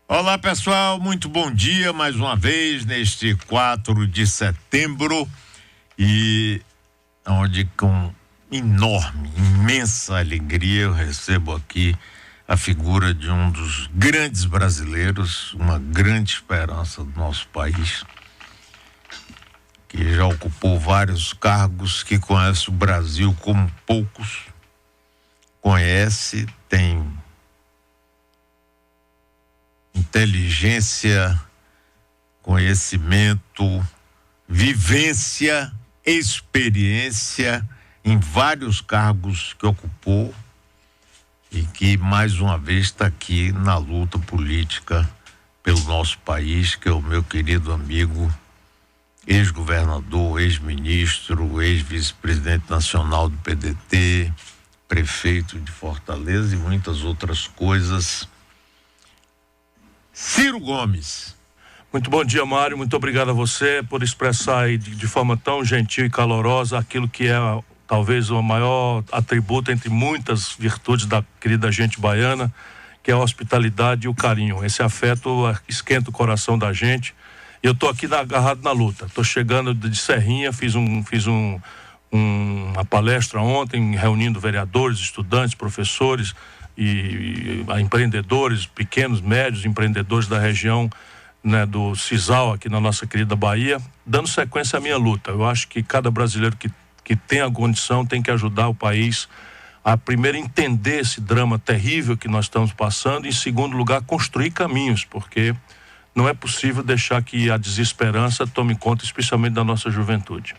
Olá, pessoal, muito bom dia mais uma vez neste 4 de setembro e onde com enorme, imensa alegria eu recebo aqui a figura de um dos grandes brasileiros, uma grande esperança do nosso país, que já ocupou vários cargos, que conhece o Brasil como poucos conhece, tem inteligência, conhecimento, vivência, experiência em vários cargos que ocupou e que mais uma vez está aqui na luta política pelo nosso país, que é o meu querido amigo, ex-governador, ex-ministro, ex-vice-presidente nacional do PDT, prefeito de Fortaleza e muitas outras coisas, Ciro Gomes. Muito bom dia, Mário. Muito obrigado a você por expressar aí de forma tão gentil e calorosa aquilo que é talvez o maior atributo entre muitas virtudes da querida gente baiana, que é a hospitalidade e o carinho. Esse afeto esquenta o coração da gente. Eu estou aqui agarrado na luta. Estou chegando de Serrinha, fiz uma palestra ontem, reunindo vereadores, estudantes, professores e empreendedores, pequenos, médios empreendedores da região, né, do Cisal, aqui na nossa querida Bahia, dando sequência à minha luta. Eu acho que cada brasileiro que tem a condição tem que ajudar o país a, primeiro, entender esse drama terrível que nós estamos passando e, em segundo lugar, construir caminhos, porque não é possível deixar que a desesperança tome conta, especialmente da nossa juventude.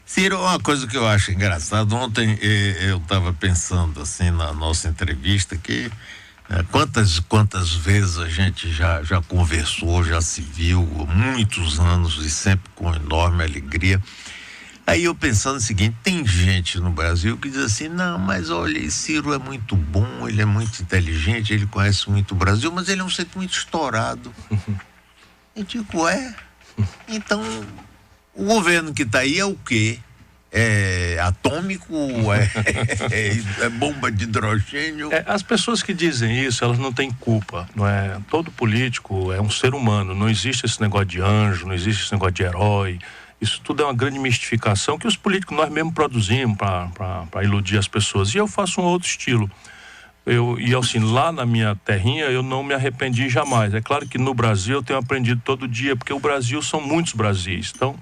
Ciro, uma coisa que eu acho engraçada, ontem eu estava pensando assim na nossa entrevista que quantas vezes a gente já conversou, já se viu há muitos anos e sempre com enorme alegria. Aí eu pensando o seguinte, tem gente no Brasil que diz assim, não, mas olha, Ciro é muito bom, ele é muito inteligente, ele conhece muito o Brasil, mas ele é um centro muito estourado. Eu digo, então o governo que está aí é o quê? É atômico? É bomba de hidrogênio? As pessoas que dizem isso, elas não têm culpa, não é? Todo político é um ser humano, não existe esse negócio de anjo, não existe esse negócio de herói. Isso tudo é uma grande mistificação que os políticos nós mesmos produzimos para iludir as pessoas. E eu faço um outro estilo. Assim, lá na minha terrinha eu não me arrependi jamais. É claro que no Brasil eu tenho aprendido todo dia, porque o Brasil são muitos Brasis. Então,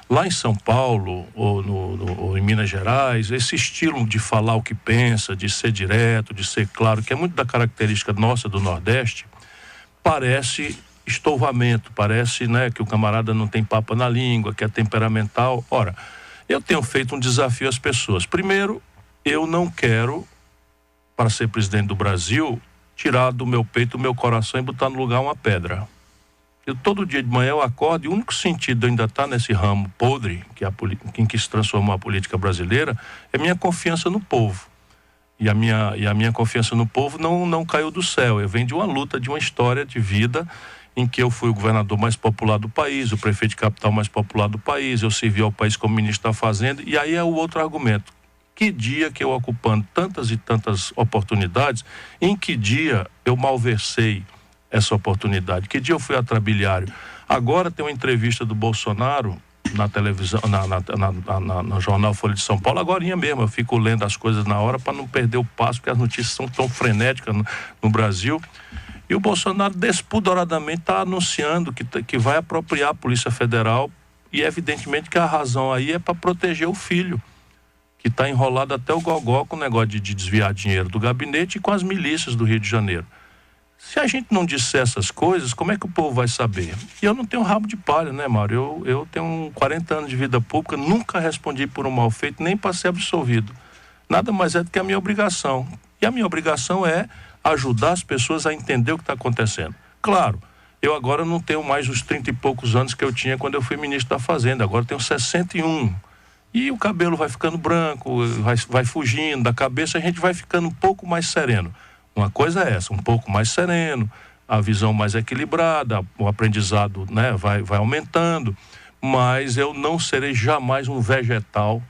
lá em São Paulo ou em Minas Gerais, esse estilo de falar o que pensa, de ser direto, de ser claro, que é muito da característica nossa do Nordeste, parece estouvamento, parece, né, que o camarada não tem papo na língua, que é temperamental. Ora, eu tenho feito um desafio às pessoas. Primeiro, eu não quero, para ser presidente do Brasil, tirar do meu peito o meu coração e botar no lugar uma pedra. Todo dia de manhã eu acordo e o único sentido de eu ainda estar nesse ramo podre, que é em que se transformou a política brasileira, é minha confiança no povo. E a minha confiança no povo não caiu do céu. Eu venho de uma luta, de uma história de vida em que eu fui o governador mais popular do país, o prefeito de capital mais popular do país, eu servi ao país como ministro da Fazenda, e aí é o outro argumento. Que dia que eu ocupando tantas e tantas oportunidades, em que dia eu malversei essa oportunidade? Que dia eu fui atrabiliário? Agora tem uma entrevista do Bolsonaro na televisão, no jornal Folha de São Paulo, agorinha mesmo, eu fico lendo as coisas na hora para não perder o passo, porque as notícias são tão frenéticas no Brasil. E o Bolsonaro despudoradamente está anunciando que vai apropriar a Polícia Federal, e evidentemente que a razão aí é para proteger o filho, que está enrolado até o gogó com o negócio de desviar dinheiro do gabinete e com as milícias do Rio de Janeiro. Se a gente não disser essas coisas, como é que o povo vai saber? E eu não tenho rabo de palha, né, Mário? Eu tenho 40 anos de vida pública, nunca respondi por um mal feito, nem para ser absolvido. Nada mais é do que a minha obrigação. E a minha obrigação é ajudar as pessoas a entender o que está acontecendo. Claro, eu agora não tenho mais os 30 e poucos anos que eu tinha quando eu fui ministro da Fazenda, agora eu tenho 61. E o cabelo vai ficando branco, vai fugindo da cabeça, a gente vai ficando um pouco mais sereno. Uma coisa é essa, um pouco mais sereno, a visão mais equilibrada, o aprendizado, né, vai aumentando, mas eu não serei jamais um vegetal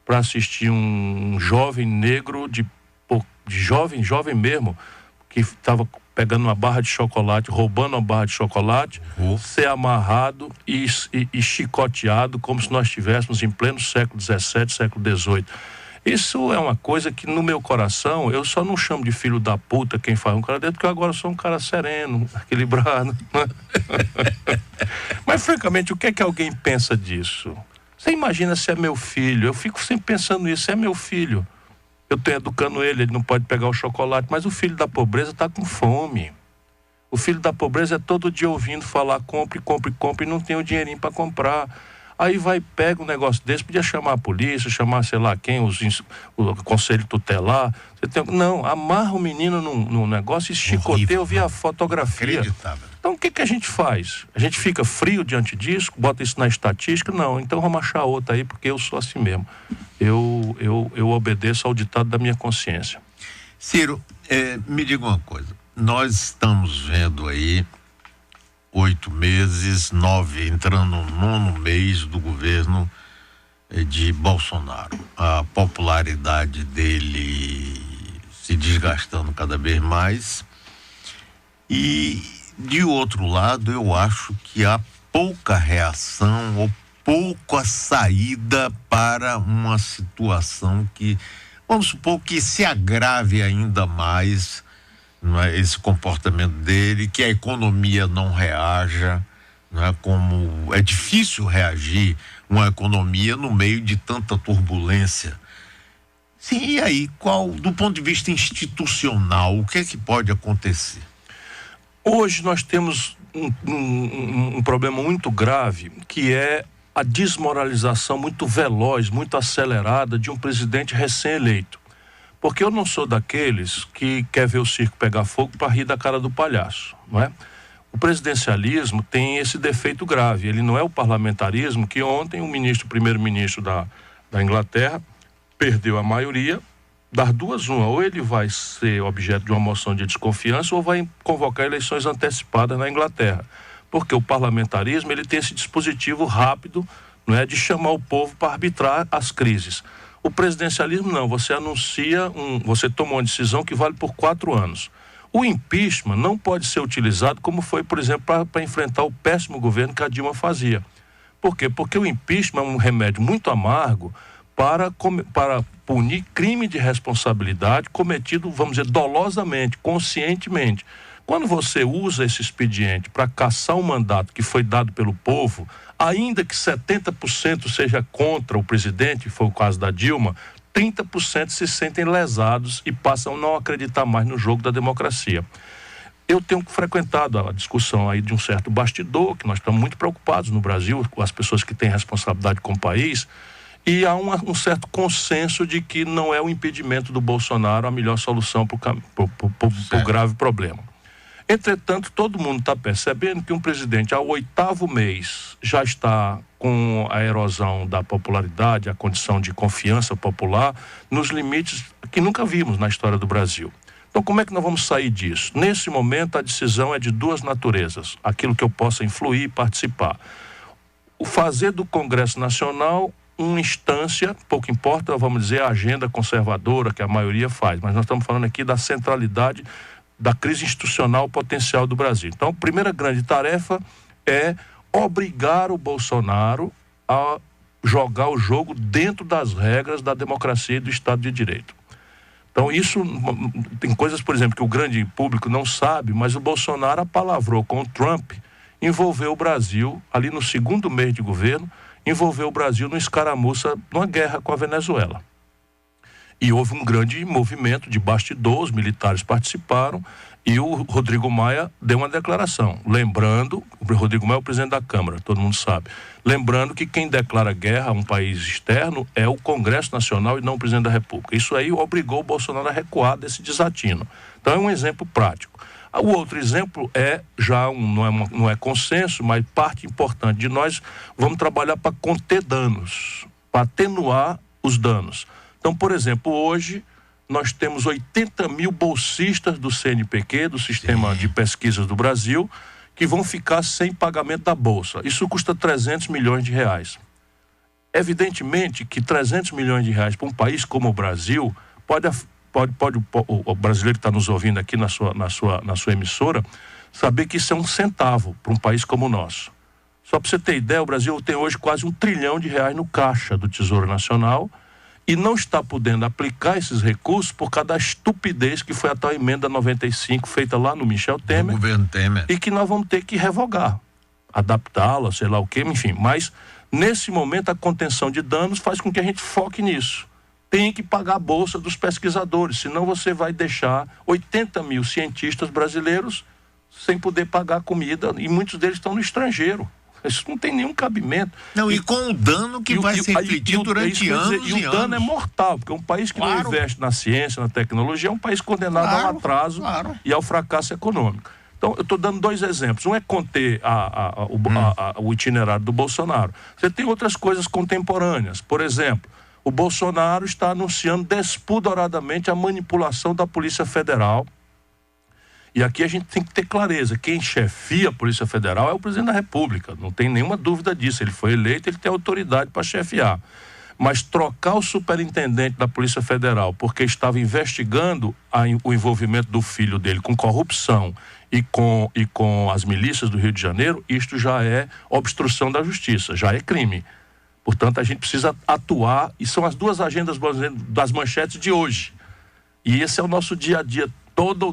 para assistir um jovem negro, de jovem mesmo, que estava pegando uma barra de chocolate, roubando uma barra de chocolate, ser amarrado e chicoteado como se nós estivéssemos em pleno século XVII, século XVIII. Isso é uma coisa que no meu coração, eu só não chamo de filho da puta quem faz um cara dentro, porque eu agora sou um cara sereno, equilibrado. Mas francamente, o que é que alguém pensa disso? Você imagina se é meu filho, eu fico sempre pensando nisso, se é meu filho. Eu estou educando ele não pode pegar o chocolate, mas o filho da pobreza está com fome. O filho da pobreza é todo dia ouvindo falar, compre, compre, compre, e não tem o dinheirinho para comprar. Aí pega um negócio desse, podia chamar a polícia, chamar sei lá quem, o conselho tutelar. Não, amarra o menino num negócio e chicoteia, eu vi a fotografia. Então o que a gente faz? A gente fica frio diante disso, bota isso na estatística? Não, então vamos achar outra aí, porque eu sou assim mesmo. Eu obedeço ao ditado da minha consciência. Ciro, me diga uma coisa. Nós estamos vendo aí 8 meses, 9, entrando no 9º mês do governo de Bolsonaro. A popularidade dele se desgastando cada vez mais. E, de outro lado, eu acho que há pouca reação ou pouca saída para uma situação que, vamos supor, que se agrave ainda mais, não é, esse comportamento dele, que a economia não reaja, não é, como é difícil reagir uma economia no meio de tanta turbulência. Sim, e aí, do ponto de vista institucional, o que é que pode acontecer? Hoje nós temos um problema muito grave, que é a desmoralização muito veloz, muito acelerada de um presidente recém-eleito. Porque eu não sou daqueles que quer ver o circo pegar fogo para rir da cara do palhaço, não é? O presidencialismo tem esse defeito grave. Ele não é o parlamentarismo que ontem o primeiro-ministro da Inglaterra perdeu a maioria, das duas uma, ou ele vai ser objeto de uma moção de desconfiança ou vai convocar eleições antecipadas na Inglaterra. Porque o parlamentarismo ele tem esse dispositivo rápido, não é, de chamar o povo para arbitrar as crises. O presidencialismo não, você você toma uma decisão que vale por 4 anos. O impeachment não pode ser utilizado como foi, por exemplo, para enfrentar o péssimo governo que a Dilma fazia. Por quê? Porque o impeachment é um remédio muito amargo para punir crime de responsabilidade cometido, vamos dizer, dolosamente, conscientemente. Quando você usa esse expediente para caçar um mandato que foi dado pelo povo, ainda que 70% seja contra o presidente, foi o caso da Dilma, 30% se sentem lesados e passam a não acreditar mais no jogo da democracia. Eu tenho frequentado a discussão aí de um certo bastidor, que nós estamos muito preocupados no Brasil, com as pessoas que têm responsabilidade com o país, e há um certo consenso de que não é o impedimento do Bolsonaro a melhor solução para o grave problema. Entretanto, todo mundo está percebendo que um presidente ao 8º mês já está com a erosão da popularidade, a condição de confiança popular, nos limites que nunca vimos na história do Brasil. Então, como é que nós vamos sair disso? Nesse momento, a decisão é de duas naturezas. Aquilo que eu possa influir e participar. O fazer do Congresso Nacional uma instância, pouco importa, vamos dizer, a agenda conservadora que a maioria faz, mas nós estamos falando aqui da centralidade da crise institucional potencial do Brasil. Então, a primeira grande tarefa é obrigar o Bolsonaro a jogar o jogo dentro das regras da democracia e do Estado de Direito. Então, isso tem coisas, por exemplo, que o grande público não sabe, mas o Bolsonaro apalavrou com o Trump, envolveu o Brasil, ali no 2º mês de governo, envolveu o Brasil numa escaramuça, numa guerra com a Venezuela. E houve um grande movimento de bastidor, os militares participaram e o Rodrigo Maia deu uma declaração, lembrando, o Rodrigo Maia é o presidente da Câmara, todo mundo sabe, lembrando que quem declara guerra a um país externo é o Congresso Nacional e não o presidente da República. Isso aí obrigou o Bolsonaro a recuar desse desatino. Então é um exemplo prático. O outro exemplo não é consenso, mas parte importante de nós, vamos trabalhar para conter danos, para atenuar os danos. Então, por exemplo, hoje nós temos 80 mil bolsistas do CNPq, do Sistema de Pesquisas do Brasil, que vão ficar sem pagamento da bolsa. Isso custa 300 milhões de reais. Evidentemente que 300 milhões de reais para um país como o Brasil o brasileiro que está nos ouvindo aqui na sua emissora, saber que isso é um centavo para um país como o nosso. Só para você ter ideia, o Brasil tem hoje quase R$1 trilhão no caixa do Tesouro Nacional e não está podendo aplicar esses recursos por causa da estupidez que foi a tal emenda 95 feita lá no Michel Temer, governo Temer, e que nós vamos ter que revogar, adaptá-la, sei lá o quê, enfim. Mas nesse momento a contenção de danos faz com que a gente foque nisso. Tem que pagar a bolsa dos pesquisadores, senão você vai deixar 80 mil cientistas brasileiros sem poder pagar comida, e muitos deles estão no estrangeiro. Isso não tem nenhum cabimento. Não, e com o dano que vai se refletir durante anos e o dano é mortal, porque um país que não investe na ciência, na tecnologia, é um país condenado ao atraso e ao fracasso econômico. Então, eu estou dando 2 exemplos. Um é conter o itinerário do Bolsonaro. Você tem outras coisas contemporâneas. Por exemplo, o Bolsonaro está anunciando despudoradamente a manipulação da Polícia Federal. E aqui a gente tem que ter clareza. Quem chefia a Polícia Federal é o presidente da República. Não tem nenhuma dúvida disso. Ele foi eleito, ele tem autoridade para chefiar. Mas trocar o superintendente da Polícia Federal porque estava investigando o envolvimento do filho dele com corrupção e com as milícias do Rio de Janeiro, isto já é obstrução da justiça, já é crime. Portanto, a gente precisa atuar, e são as 2 agendas das manchetes de hoje. E esse é o nosso dia a dia,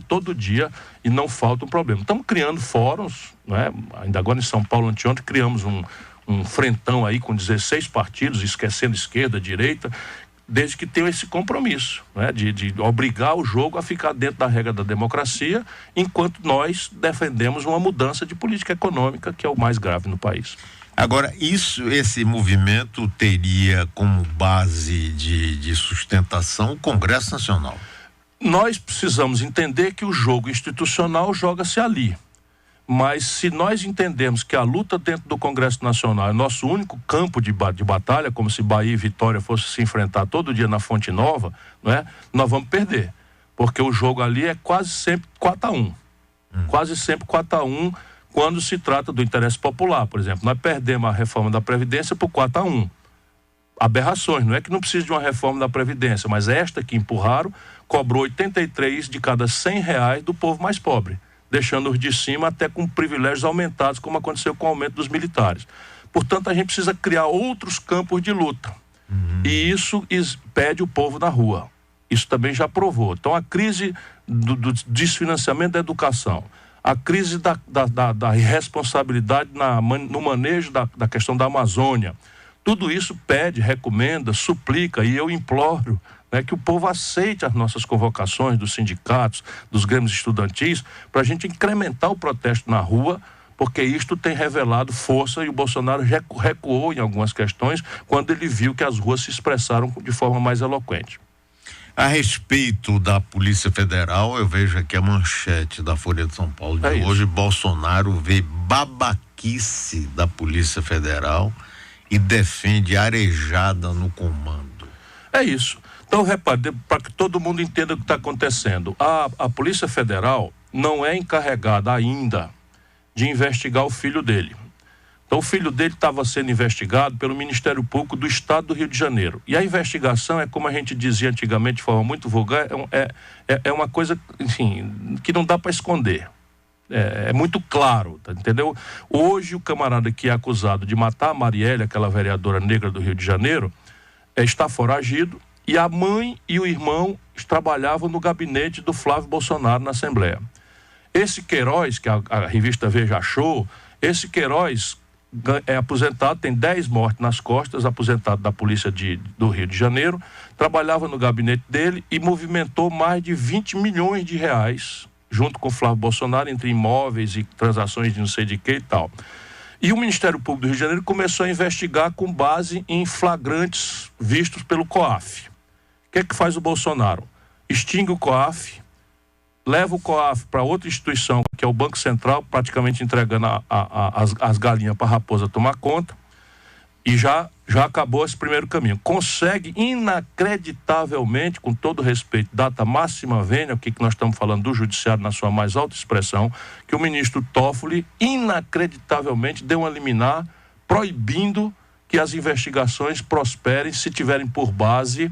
todo dia, e não falta um problema. Estamos criando fóruns, né? Ainda agora em São Paulo, anteontem, criamos um frentão aí com 16 partidos, esquecendo esquerda, direita, desde que tenham esse compromisso, né? De obrigar o jogo a ficar dentro da regra da democracia, enquanto nós defendemos uma mudança de política econômica, que é o mais grave no país. Agora, esse movimento teria como base de sustentação o Congresso Nacional. Nós precisamos entender que o jogo institucional joga-se ali. Mas se nós entendermos que a luta dentro do Congresso Nacional é nosso único campo de batalha, como se Bahia e Vitória fossem se enfrentar todo dia na Fonte Nova, não é? Nós vamos perder. Porque o jogo ali é quase sempre 4-1. Quase sempre 4-1 quando se trata do interesse popular. Por exemplo, nós perdemos a reforma da Previdência por 4-1. Aberrações, não é que não precisa de uma reforma da Previdência, mas esta que empurraram cobrou 83 de cada R$100 do povo mais pobre, deixando os de cima até com privilégios aumentados, como aconteceu com o aumento dos militares. Portanto, a gente precisa criar outros campos de luta. E isso pede o povo na rua. Isso também já provou. Então, a crise do desfinanciamento da educação, a crise da irresponsabilidade no manejo da questão da Amazônia, tudo isso pede, recomenda, suplica, e eu imploro, né, que o povo aceite as nossas convocações dos sindicatos, dos grêmios estudantis, para a gente incrementar o protesto na rua, porque isto tem revelado força, e o Bolsonaro recuou em algumas questões quando ele viu que as ruas se expressaram de forma mais eloquente. A respeito da Polícia Federal, eu vejo aqui a manchete da Folha de São Paulo de hoje: Bolsonaro vê babaquice da Polícia Federal e defende arejada no comando. É isso. Então, repare, para que todo mundo entenda o que está acontecendo, a Polícia Federal não é encarregada ainda de investigar o filho dele. Então, o filho dele estava sendo investigado pelo Ministério Público do Estado do Rio de Janeiro. E a investigação é, como a gente dizia antigamente de forma muito vulgar, é uma coisa, enfim, que não dá para esconder. É muito claro, tá, entendeu? Hoje, o camarada que é acusado de matar a Marielle, aquela vereadora negra do Rio de Janeiro, está foragido, e a mãe e o irmão trabalhavam no gabinete do Flávio Bolsonaro na Assembleia. Esse Queiroz, que a revista Veja achou, esse Queiroz é aposentado, tem 10 mortes nas costas, aposentado da polícia do Rio de Janeiro, trabalhava no gabinete dele e movimentou mais de 20 milhões de reais, junto com o Flávio Bolsonaro, entre imóveis e transações de não sei de que e tal. E o Ministério Público do Rio de Janeiro começou a investigar com base em flagrantes vistos pelo COAF. O que é que faz o Bolsonaro? Extingue o COAF, leva o COAF para outra instituição, que é o Banco Central, praticamente entregando as galinhas para a raposa tomar conta, e já acabou esse primeiro caminho. Consegue inacreditavelmente, com todo respeito, data máxima vênia, o que nós estamos falando do judiciário na sua mais alta expressão, que o ministro Toffoli inacreditavelmente deu uma liminar proibindo que as investigações prosperem se tiverem por base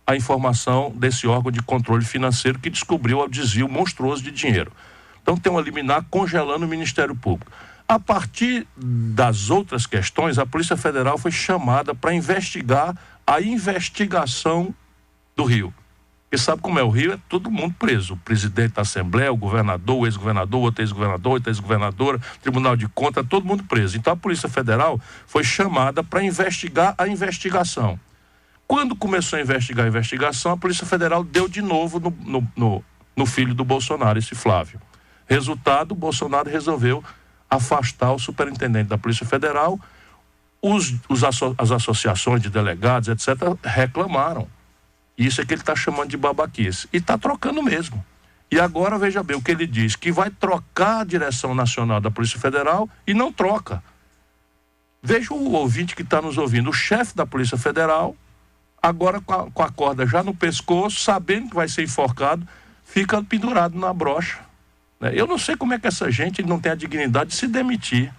a informação desse órgão de controle financeiro que descobriu o desvio monstruoso de dinheiro. Então tem uma liminar congelando o Ministério Público. A partir das outras questões, a Polícia Federal foi chamada para investigar a investigação do Rio. Porque sabe como é o Rio? É todo mundo preso. O presidente da Assembleia, o governador, o ex-governador, o outro ex-governador, outra ex-governadora, Tribunal de Contas, todo mundo preso. Então a Polícia Federal foi chamada para investigar a investigação. Quando começou a investigar a investigação, a Polícia Federal deu de novo no filho do Bolsonaro, esse Flávio. Resultado, o Bolsonaro resolveu afastar o superintendente da Polícia Federal. As associações de delegados, etc., reclamaram. Isso é que ele está chamando de babaquice. E está trocando mesmo. E agora, veja bem, o que ele diz, que vai trocar a direção nacional da Polícia Federal e não troca. Veja o ouvinte que está nos ouvindo. O chefe da Polícia Federal, agora com a corda já no pescoço, sabendo que vai ser enforcado, fica pendurado na brocha. Eu não sei como é que essa gente não tem a dignidade de se demitir,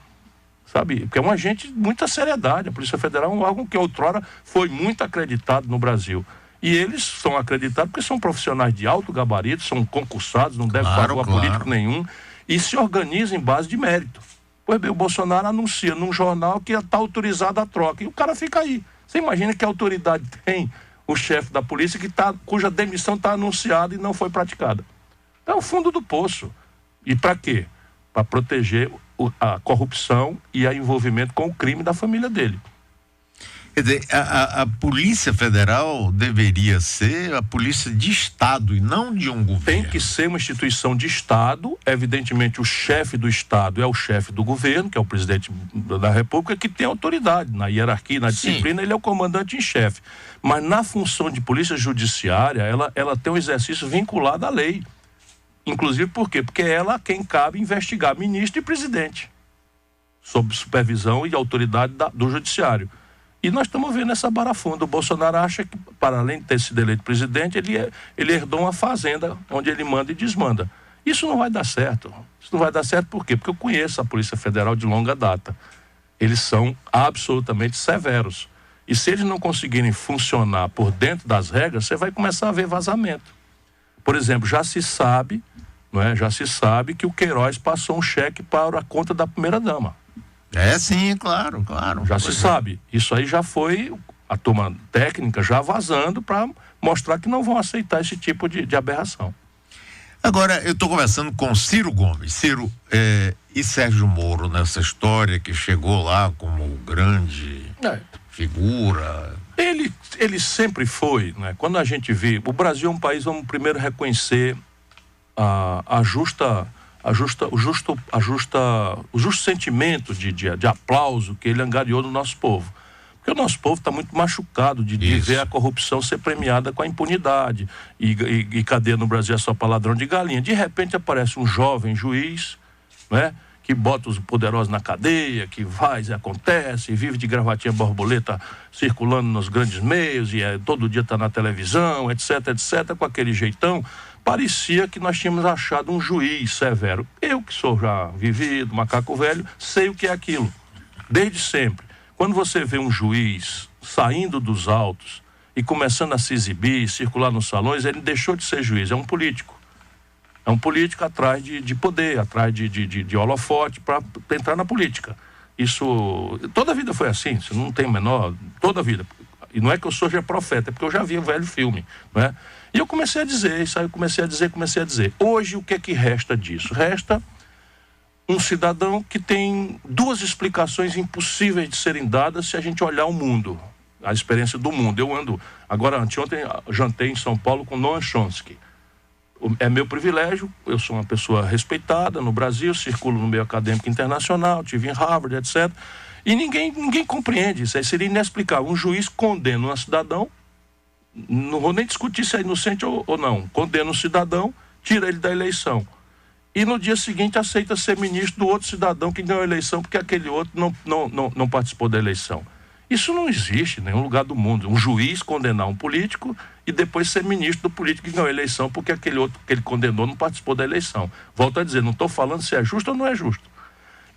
sabe? Porque é um agente de muita seriedade. A Polícia Federal é um órgão que outrora foi muito acreditado no Brasil. E eles são acreditados porque são profissionais de alto gabarito, são concursados, não devem pagar político nenhum, e se organizam em base de mérito. Pois bem, o Bolsonaro anuncia num jornal que está autorizada a troca, e o cara fica aí. Você imagina que autoridade tem o chefe da polícia cuja demissão está anunciada e não foi praticada. É o fundo do poço. E para quê? Para proteger a corrupção e o envolvimento com o crime da família dele. Quer dizer, a Polícia Federal deveria ser a polícia de Estado e não de um governo. Tem que ser uma instituição de Estado. Evidentemente, o chefe do Estado é o chefe do governo, que é o presidente da República, que tem autoridade na hierarquia, na disciplina. Sim. Ele é o comandante em chefe. Mas na função de polícia judiciária, ela tem um exercício vinculado à lei. Inclusive por quê? Porque ela é quem cabe investigar ministro e presidente, sob supervisão e autoridade do judiciário. E nós estamos vendo essa barafunda. O Bolsonaro acha que, para além de ter sido eleito presidente, ele herdou uma fazenda onde ele manda e desmanda. Isso não vai dar certo. Isso não vai dar certo por quê? Porque eu conheço a Polícia Federal de longa data. Eles são absolutamente severos. E se eles não conseguirem funcionar por dentro das regras, você vai começar a ver vazamento. Por exemplo, já se sabe que o Queiroz passou um cheque para a conta da primeira-dama. Sim, claro. Já se sabe. Isso aí já foi a turma técnica já vazando para mostrar que não vão aceitar esse tipo de aberração. Agora, eu estou conversando com Ciro Gomes. Ciro, e Sérgio Moro nessa história que chegou lá como grande figura? Ele sempre foi, né? Quando a gente vê, o Brasil é um país, vamos primeiro reconhecer o justo sentimento de aplauso que ele angariou no nosso povo. Porque o nosso povo está muito machucado de ver a corrupção ser premiada com a impunidade. E cadeia no Brasil é só para ladrão de galinha. De repente aparece um jovem juiz, né? Que bota os poderosos na cadeia, que faz e acontece, e vive de gravatinha borboleta circulando nos grandes meios, e todo dia está na televisão, etc, com aquele jeitão. Parecia que nós tínhamos achado um juiz severo. Eu, que sou já vivido, macaco velho, sei o que é aquilo, desde sempre. Quando você vê um juiz saindo dos autos e começando a se exibir, circular nos salões, ele deixou de ser juiz, é um político. É um político atrás de poder, atrás de holofote para entrar na política. Isso, toda a vida foi assim, isso não tem menor, toda a vida. E não é que eu seja profeta, é porque eu já vi o velho filme, não é? E eu comecei a dizer isso, aí eu comecei a dizer. Hoje, o que é que resta disso? Resta um cidadão que tem duas explicações impossíveis de serem dadas se a gente olhar o mundo, a experiência do mundo. Eu ando, agora, anteontem, jantei em São Paulo com Noam Chomsky. É meu privilégio, eu sou uma pessoa respeitada no Brasil, circulo no meio acadêmico internacional, tive em Harvard, etc. E ninguém compreende isso, aí seria inexplicável. Um juiz condena um cidadão, não vou nem discutir se é inocente ou não, condena um cidadão, tira ele da eleição. E no dia seguinte aceita ser ministro do outro cidadão que ganhou a eleição porque aquele outro não participou da eleição. Isso não existe em nenhum lugar do mundo. Um juiz condenar um político e depois ser ministro do político que ganhou a eleição porque aquele outro que ele condenou não participou da eleição. Volto a dizer, não estou falando se é justo ou não é justo.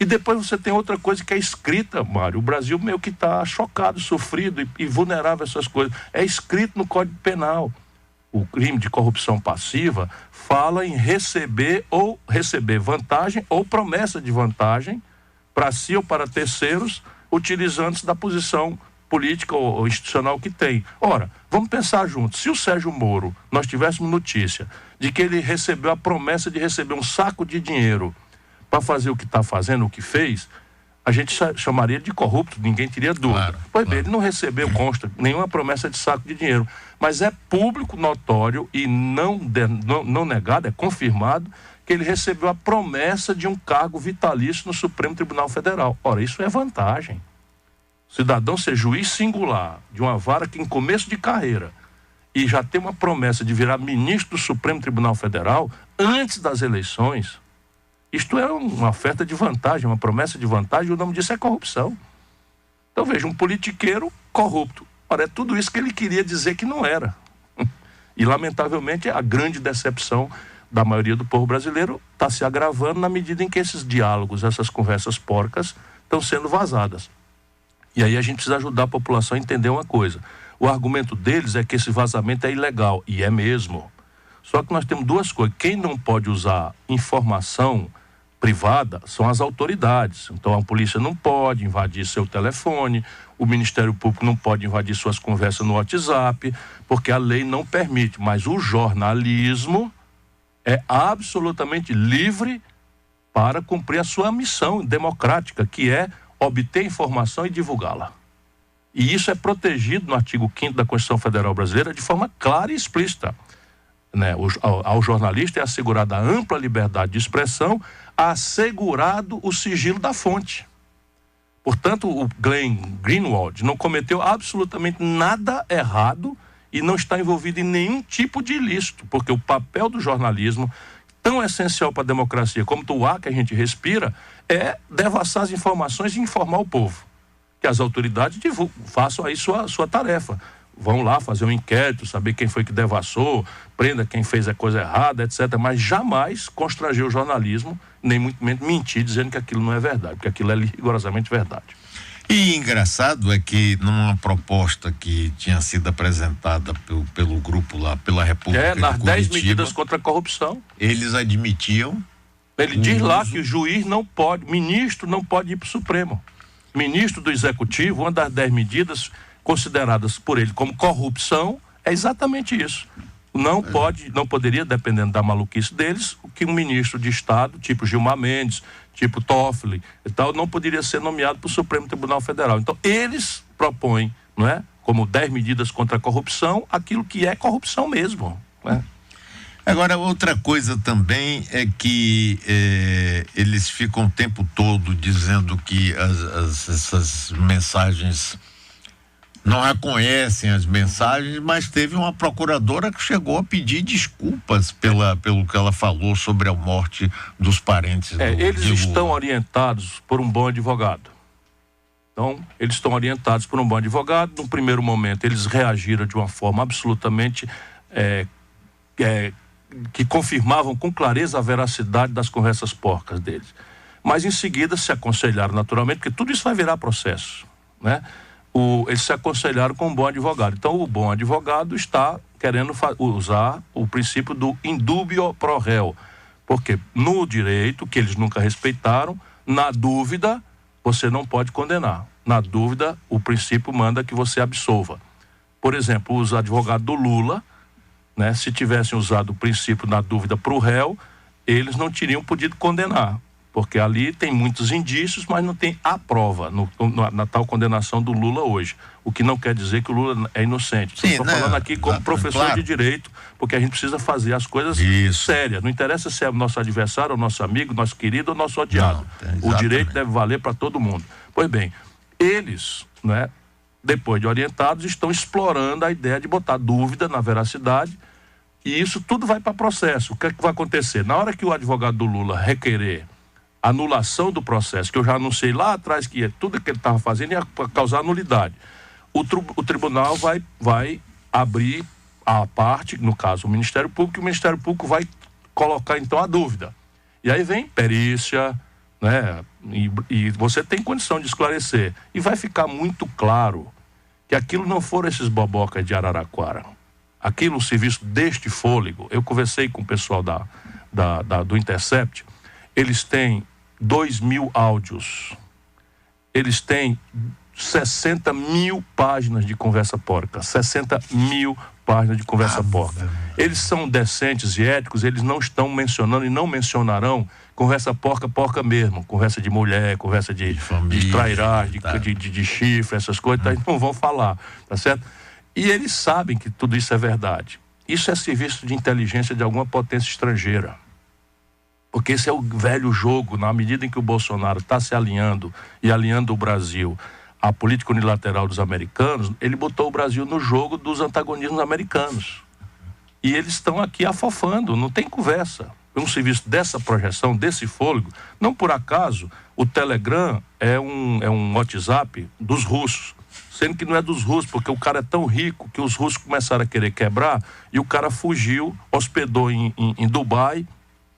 E depois você tem outra coisa que é escrita, Mário. O Brasil meio que está chocado, sofrido e vulnerável a essas coisas. É escrito no Código Penal. O crime de corrupção passiva fala em receber vantagem ou promessa de vantagem para si ou para terceiros, utilizando-se da posição política ou institucional que tem. Ora, vamos pensar juntos. Se o Sérgio Moro, nós tivéssemos notícia de que ele recebeu a promessa de receber um saco de dinheiro para fazer o que está fazendo, o que fez, a gente chamaria de corrupto, ninguém teria dúvida. Claro, pois bem, ele não recebeu, consta, nenhuma promessa de saco de dinheiro. Mas é público, notório e não negado, é confirmado, que ele recebeu a promessa de um cargo vitalício no Supremo Tribunal Federal. Ora, isso é vantagem. O cidadão ser juiz singular de uma vara que em começo de carreira e já tem uma promessa de virar ministro do Supremo Tribunal Federal antes das eleições, isto é uma oferta de vantagem, uma promessa de vantagem, e o nome disso é corrupção. Então veja, um politiqueiro corrupto. Ora, é tudo isso que ele queria dizer que não era. E lamentavelmente a grande decepção da maioria do povo brasileiro está se agravando na medida em que esses diálogos, essas conversas porcas estão sendo vazadas. E aí a gente precisa ajudar a população a entender uma coisa. O argumento deles é que esse vazamento é ilegal, e é mesmo. Só que nós temos duas coisas. Quem não pode usar informação privada são as autoridades. Então a polícia não pode invadir seu telefone, o Ministério Público não pode invadir suas conversas no WhatsApp, porque a lei não permite. Mas o jornalismo é absolutamente livre para cumprir a sua missão democrática, que é obter informação e divulgá-la. E isso é protegido no artigo 5º da Constituição Federal Brasileira de forma clara e explícita. Né? Ao jornalista é assegurada a ampla liberdade de expressão, assegurado o sigilo da fonte. Portanto, o Glenn Greenwald não cometeu absolutamente nada errado e não está envolvido em nenhum tipo de ilícito, porque o papel do jornalismo, tão essencial para a democracia como o ar que a gente respira, é devassar as informações e informar o povo. Que as autoridades façam aí sua tarefa. Vão lá fazer um inquérito, saber quem foi que devassou, prenda quem fez a coisa errada, etc. Mas jamais constranger o jornalismo, nem muito menos mentir dizendo que aquilo não é verdade, porque aquilo é rigorosamente verdade. E engraçado é que numa proposta que tinha sido apresentada pelo grupo lá, pela República de nas Curitiba, 10 medidas contra a corrupção. Eles admitiam. Ele diz lá que o juiz não pode, ministro não pode ir para o Supremo. Ministro do Executivo, uma das 10 medidas consideradas por ele como corrupção, é exatamente isso. Não poderia, dependendo da maluquice deles, que um ministro de Estado, tipo Gilmar Mendes, tipo Toffoli e tal, não poderia ser nomeado para o Supremo Tribunal Federal. Então, eles propõem, não é, como 10 medidas contra a corrupção, aquilo que é corrupção mesmo, né? Agora, outra coisa também é que eles ficam o tempo todo dizendo que essas mensagens não reconhecem as mensagens, mas teve uma procuradora que chegou a pedir desculpas pelo que ela falou sobre a morte dos parentes eles estão orientados por um bom advogado. Então, eles estão orientados por um bom advogado. No primeiro momento, eles reagiram de uma forma absolutamente que confirmavam com clareza a veracidade das conversas porcas deles. Mas em seguida se aconselharam naturalmente, porque tudo isso vai virar processo, né? Eles se aconselharam com um bom advogado. Então o bom advogado está querendo usar o princípio do indubio pro réu, porque no direito, que eles nunca respeitaram, na dúvida você não pode condenar. Na dúvida, o princípio manda que você absolva. Por exemplo, os advogados do Lula, né, se tivessem usado o princípio na dúvida para o réu, eles não teriam podido condenar, porque ali tem muitos indícios, mas não tem a prova na tal condenação do Lula hoje. O que não quer dizer que o Lula é inocente. Estou falando aqui como professor de direito, porque a gente precisa fazer as coisas sérias. Não interessa se é nosso adversário, ou nosso amigo, nosso querido ou nosso odiado. O direito deve valer para todo mundo. Pois bem, eles, né, depois de orientados, estão explorando a ideia de botar dúvida na veracidade, e isso tudo vai para processo. O que é que vai acontecer? Na hora que o advogado do Lula requerer anulação do processo, que eu já anunciei lá atrás que tudo que ele estava fazendo ia causar nulidade, o tribunal vai abrir a parte, no caso o Ministério Público, e o Ministério Público vai colocar então a dúvida. E aí vem perícia, né? E você tem condição de esclarecer. E vai ficar muito claro que aquilo não foram esses bobocas de Araraquara. Aquilo, um serviço deste fôlego. Eu conversei com o pessoal do Intercept. Eles têm 2.000 áudios. Eles têm 60 mil páginas de conversa porca. 60 mil páginas de conversa porca. Eles são decentes e éticos, eles não estão mencionando e não mencionarão conversa porca mesmo. Conversa de mulher, conversa de trairagem, de chifre, essas coisas, eles não vão falar, tá certo? E eles sabem que tudo isso é verdade. Isso é serviço de inteligência de alguma potência estrangeira. Porque esse é o velho jogo, na medida em que o Bolsonaro está se alinhando e alinhando o Brasil à política unilateral dos americanos, ele botou o Brasil no jogo dos antagonismos americanos. E eles estão aqui afofando, não tem conversa. Um serviço dessa projeção, desse fôlego, não por acaso, o Telegram é um WhatsApp dos russos. Sendo que não é dos russos, porque o cara é tão rico que os russos começaram a querer quebrar e o cara fugiu, hospedou em Dubai,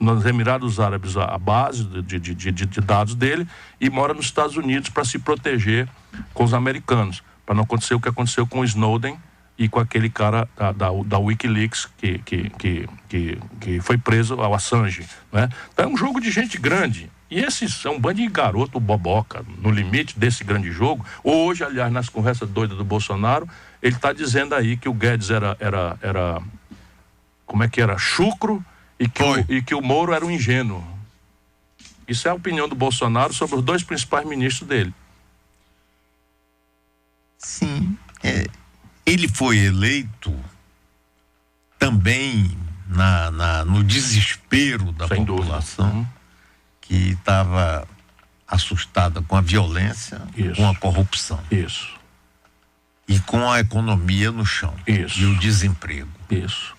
nos Emirados Árabes, a base de dados dele, e mora nos Estados Unidos para se proteger com os americanos, para não acontecer o que aconteceu com o Snowden e com aquele cara da Wikileaks que foi preso, o Assange, né? Então é um jogo de gente grande. E esses é um bando de garoto boboca, no limite desse grande jogo. Hoje, aliás, nas conversas doidas do Bolsonaro, ele está dizendo aí que o Guedes era como é que era? Chucro, e que o Moro era um ingênuo. Isso é a opinião do Bolsonaro sobre os dois principais ministros dele. Sim. Ele foi eleito também no desespero da população, que estava assustada com a violência, com a corrupção. Isso. E com a economia no chão. Isso. E o desemprego. Isso.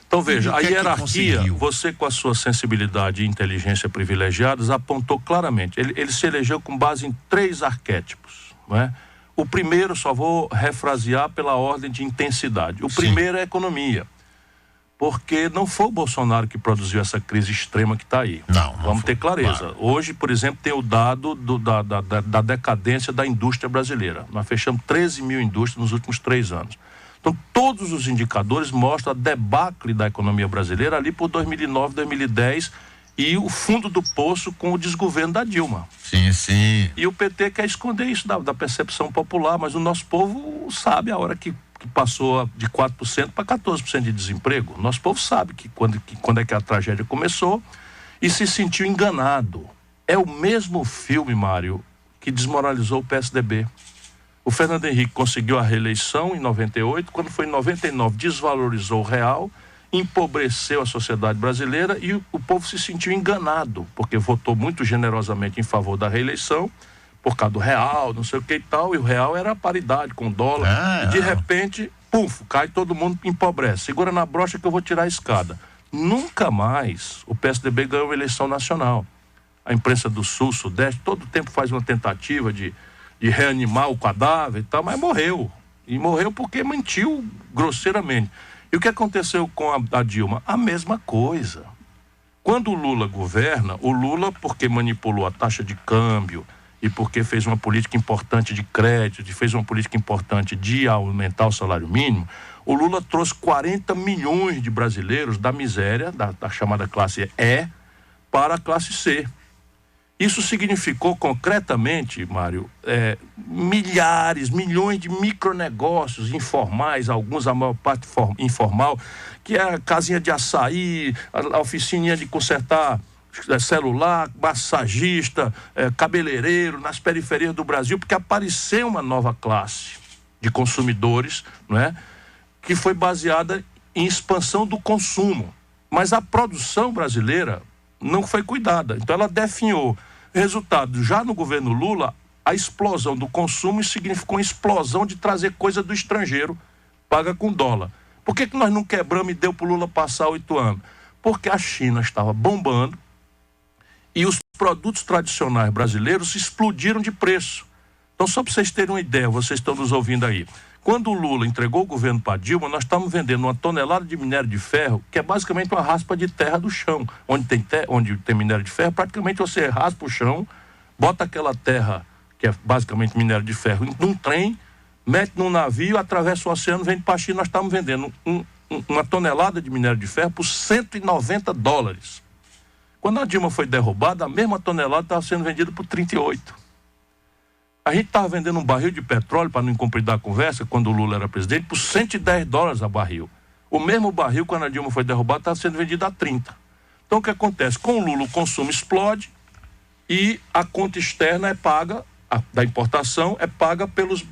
Então veja, a hierarquia, você com a sua sensibilidade e inteligência privilegiadas apontou claramente. Ele se elegeu com base em 3 arquétipos, não é? O primeiro, só vou refrasear pela ordem de intensidade. O primeiro é a economia. Porque não foi o Bolsonaro que produziu essa crise extrema que está aí. Não Vamos ter clareza. Claro. Hoje, por exemplo, tem o dado da decadência da indústria brasileira. Nós fechamos 13 mil indústrias nos últimos 3 anos. Então, todos os indicadores mostram a debacle da economia brasileira ali por 2009, 2010 e o fundo do poço com o desgoverno da Dilma. Sim, sim. E o PT quer esconder isso da percepção popular, mas o nosso povo sabe a hora que passou de 4% para 14% de desemprego. O nosso povo sabe que quando é que a tragédia começou e se sentiu enganado. É o mesmo filme, Mário, que desmoralizou o PSDB. O Fernando Henrique conseguiu a reeleição em 98, quando foi em 99 desvalorizou o real, empobreceu a sociedade brasileira e o povo se sentiu enganado, porque votou muito generosamente em favor da reeleição, por causa do real, não sei o que e tal, e o real era a paridade com o dólar, e de repente, puf, cai todo mundo, empobrece, segura na brocha que eu vou tirar a escada. Nunca mais o PSDB ganhou uma eleição nacional. A imprensa do Sul, Sudeste, todo tempo faz uma tentativa de reanimar o cadáver e tal, mas morreu. E morreu porque mentiu grosseiramente. E o que aconteceu com a Dilma? A mesma coisa. Quando o Lula governa, o Lula, porque manipulou a taxa de câmbio e porque fez uma política importante de crédito, e fez uma política importante de aumentar o salário mínimo, o Lula trouxe 40 milhões de brasileiros da miséria, da chamada classe E, para a classe C. Isso significou concretamente, Mário, milhões de micronegócios informais, alguns a maior parte informal, que é a casinha de açaí, a oficininha de consertar celular, massagista, cabeleireiro nas periferias do Brasil, porque apareceu uma nova classe de consumidores, não é? Que foi baseada em expansão do consumo. Mas a produção brasileira não foi cuidada. Então ela definhou. Resultado, já no governo Lula, a explosão do consumo significou uma explosão de trazer coisa do estrangeiro, paga com dólar. Por que nós não quebramos e deu para o Lula passar 8 anos? Porque a China estava bombando e os produtos tradicionais brasileiros explodiram de preço. Então, só para vocês terem uma ideia, vocês estão nos ouvindo aí, Quando o Lula entregou o governo para Dilma, nós estávamos vendendo uma tonelada de minério de ferro, que é basicamente uma raspa de terra do chão. Onde tem minério de ferro, praticamente você raspa o chão, bota aquela terra, que é basicamente minério de ferro, num trem, mete num navio, atravessa o oceano, vende para a China. Nós estávamos vendendo uma tonelada de minério de ferro por $190. Quando a Dilma foi derrubada, a mesma tonelada estava sendo vendida por 38. A gente estava vendendo um barril de petróleo, para não incompridar a conversa, quando o Lula era presidente, por $110 a barril. O mesmo barril, quando a Dilma foi derrubada, estava sendo vendido a 30. Então, o que acontece? Com o Lula, o consumo explode e a conta externa é paga, da importação, é paga pelos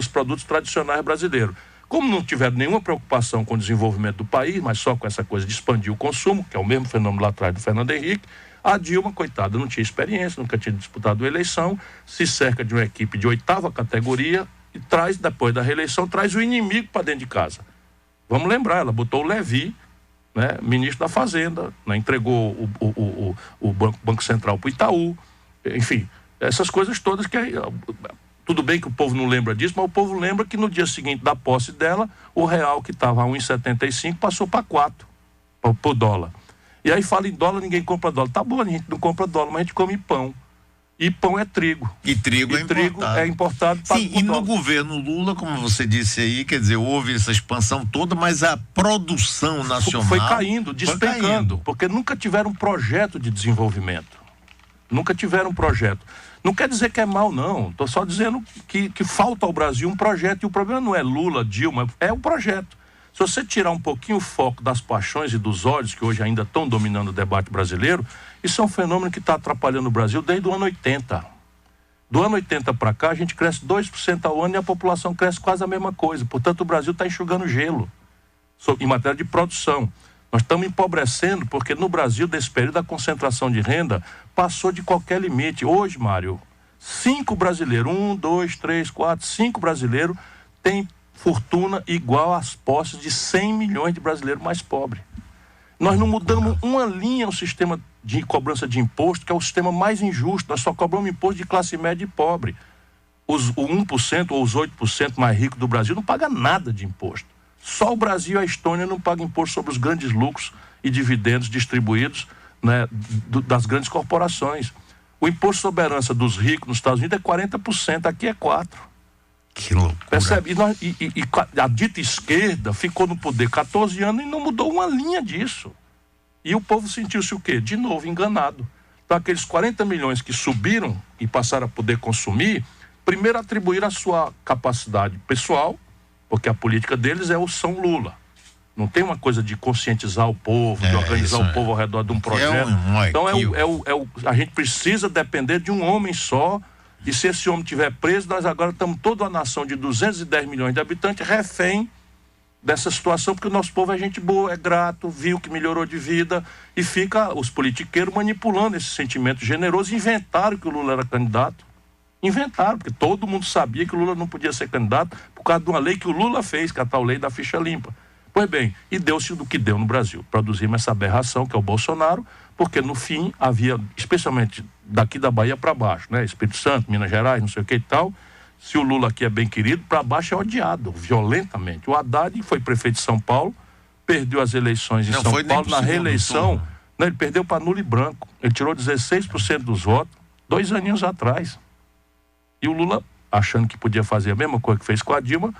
produtos tradicionais brasileiros. Como não tiveram nenhuma preocupação com o desenvolvimento do país, mas só com essa coisa de expandir o consumo, que é o mesmo fenômeno lá atrás do Fernando Henrique, a Dilma, coitada, não tinha experiência, nunca tinha disputado a eleição, se cerca de uma equipe de 8ª categoria e traz, depois da reeleição, traz o inimigo para dentro de casa. Vamos lembrar, ela botou o Levi, né, ministro da Fazenda, né, entregou o Banco Central para o Itaú, enfim, essas coisas todas que... Tudo bem que o povo não lembra disso, mas o povo lembra que no dia seguinte da posse dela, o real que estava a 1,75 passou para 4 por dólar. E aí fala em dólar, ninguém compra dólar. Tá bom, a gente não compra dólar, mas a gente come pão. E pão é trigo. E trigo é importado. Sim, e no governo Lula, como você disse aí, quer dizer, houve essa expansão toda, mas a produção nacional... Foi caindo, despencando, porque nunca tiveram um projeto de desenvolvimento. Nunca tiveram um projeto. Não quer dizer que é mal, não. Estou só dizendo que falta ao Brasil um projeto. E o problema não é Lula, Dilma, é um projeto. Se você tirar um pouquinho o foco das paixões e dos ódios, que hoje ainda estão dominando o debate brasileiro, isso é um fenômeno que está atrapalhando o Brasil desde o ano 80. Do ano 80 para cá, a gente cresce 2% ao ano e a população cresce quase a mesma coisa. Portanto, o Brasil está enxugando gelo em matéria de produção. Nós estamos empobrecendo porque no Brasil, desse período, a concentração de renda passou de qualquer limite. Hoje, Mário, 5 brasileiros, 5 brasileiros têm fortuna igual às posses de 100 milhões de brasileiros mais pobres. Nós não mudamos uma linha no sistema de cobrança de imposto, que é o sistema mais injusto. Nós só cobramos imposto de classe média e pobre. O 1% ou os 8% mais ricos do Brasil não pagam nada de imposto. Só o Brasil e a Estônia não pagam imposto sobre os grandes lucros e dividendos distribuídos, né, das grandes corporações. O imposto sobre herança dos ricos nos Estados Unidos é 40%, aqui é 4%. Que loucura. Percebe? E a dita esquerda ficou no poder 14 anos e não mudou uma linha disso. E o povo sentiu-se o quê? De novo, enganado. Então, aqueles 40 milhões que subiram e passaram a poder consumir, primeiro atribuíram a sua capacidade pessoal, porque a política deles é o São Lula. Não tem uma coisa de conscientizar o povo, de organizar o povo ao redor de um projeto. Então, a gente precisa depender de um homem só. E se esse homem estiver preso, nós agora estamos toda a nação de 210 milhões de habitantes refém dessa situação, porque o nosso povo é gente boa, é grato, viu que melhorou de vida e fica os politiqueiros manipulando esse sentimento generoso. Inventaram que o Lula era candidato. Inventaram, porque todo mundo sabia que o Lula não podia ser candidato por causa de uma lei que o Lula fez, que é a tal lei da ficha limpa. Pois bem, e deu-se do que deu no Brasil. Produzimos essa aberração que é o Bolsonaro, porque no fim havia, especialmente daqui da Bahia para baixo, né? Espírito Santo, Minas Gerais, não sei o que e tal. Se o Lula aqui é bem querido, para baixo é odiado, violentamente. O Haddad foi prefeito de São Paulo, perdeu as eleições em São Paulo, na reeleição, ele perdeu para nulo e branco. Ele tirou 16% dos votos, 2 aninhos atrás. E o Lula, achando que podia fazer a mesma coisa que fez com a Dilma,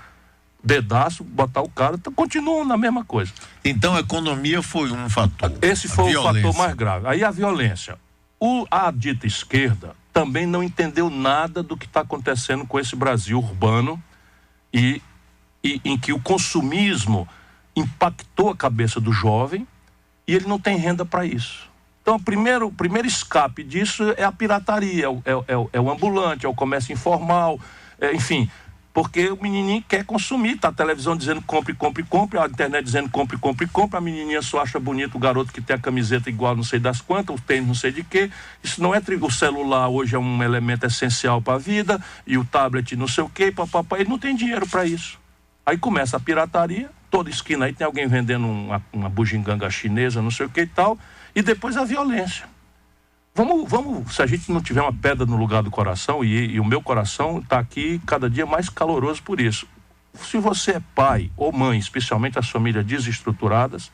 dedaço, botar o cara, continuam na mesma coisa. Então a economia foi um fator. Esse foi o fator mais grave. Aí a violência. A dita esquerda também não entendeu nada do que está acontecendo com esse Brasil urbano e em que o consumismo impactou a cabeça do jovem e ele não tem renda para isso. Então o primeiro escape disso é a pirataria, é o ambulante, é o comércio informal, enfim... Porque o menininho quer consumir, tá a televisão dizendo compre, compre, compre, a internet dizendo compre, compre, compre, a menininha só acha bonito o garoto que tem a camiseta igual não sei das quantas, o tênis não sei de quê. Isso não é o celular hoje é um elemento essencial para a vida, e o tablet não sei o quê, papapá, ele não tem dinheiro para isso. Aí começa a pirataria, toda esquina aí tem alguém vendendo uma bugiganga chinesa, não sei o quê e tal, e depois a violência. Vamos, se a gente não tiver uma pedra no lugar do coração, e o meu coração está aqui cada dia mais caloroso por isso. se você é pai ou mãe, especialmente as famílias desestruturadas,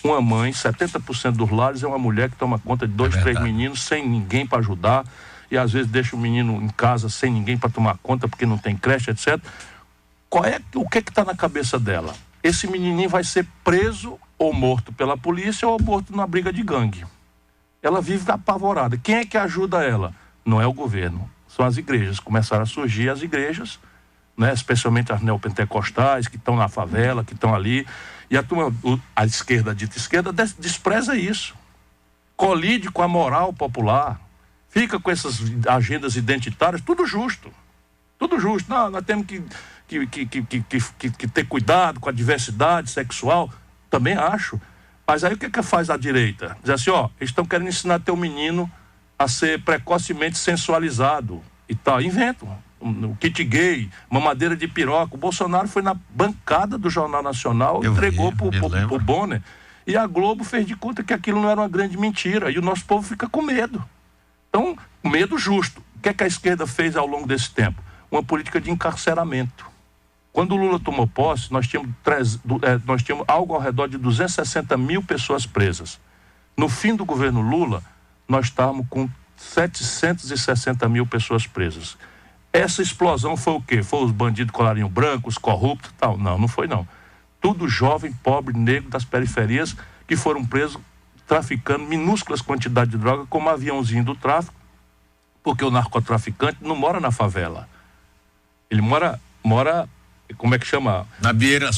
uma mãe, 70% dos lares é uma mulher que toma conta de 2, 3 meninos sem ninguém para ajudar, e às vezes deixa o menino em casa sem ninguém para tomar conta porque não tem creche, etc. O que está na cabeça dela? Esse menininho vai ser preso ou morto pela polícia ou morto numa briga de gangue. Ela vive apavorada. Quem é que ajuda ela? Não é o governo, são as igrejas. Começaram a surgir as igrejas, né? Especialmente as neopentecostais que estão na favela, que estão ali, e a turma, a esquerda, a dita esquerda, despreza isso, colide com a moral popular, fica com essas agendas identitárias, tudo justo. Não, nós temos que ter cuidado com a diversidade sexual, também acho. Mas aí o que faz a direita? Diz assim, eles estão querendo ensinar teu menino a ser precocemente sensualizado e tal. Inventam. O kit gay, mamadeira de piroca. O Bolsonaro foi na bancada do Jornal Nacional, entregou pro Bonner. E a Globo fez de conta que aquilo não era uma grande mentira. E o nosso povo fica com medo. Então, medo justo. O que é que a esquerda fez ao longo desse tempo? Uma política de encarceramento. Quando o Lula tomou posse, nós tínhamos algo ao redor de 260 mil pessoas presas. No fim do governo Lula, nós estávamos com 760 mil pessoas presas. Essa explosão foi o quê? Foi os bandidos colarinho branco, os corruptos e tal? Não foi não. Tudo jovem, pobre, negro das periferias que foram presos traficando minúsculas quantidades de droga como aviãozinho do tráfico, porque o narcotraficante não mora na favela. Ele mora como é que chama? Na Vieira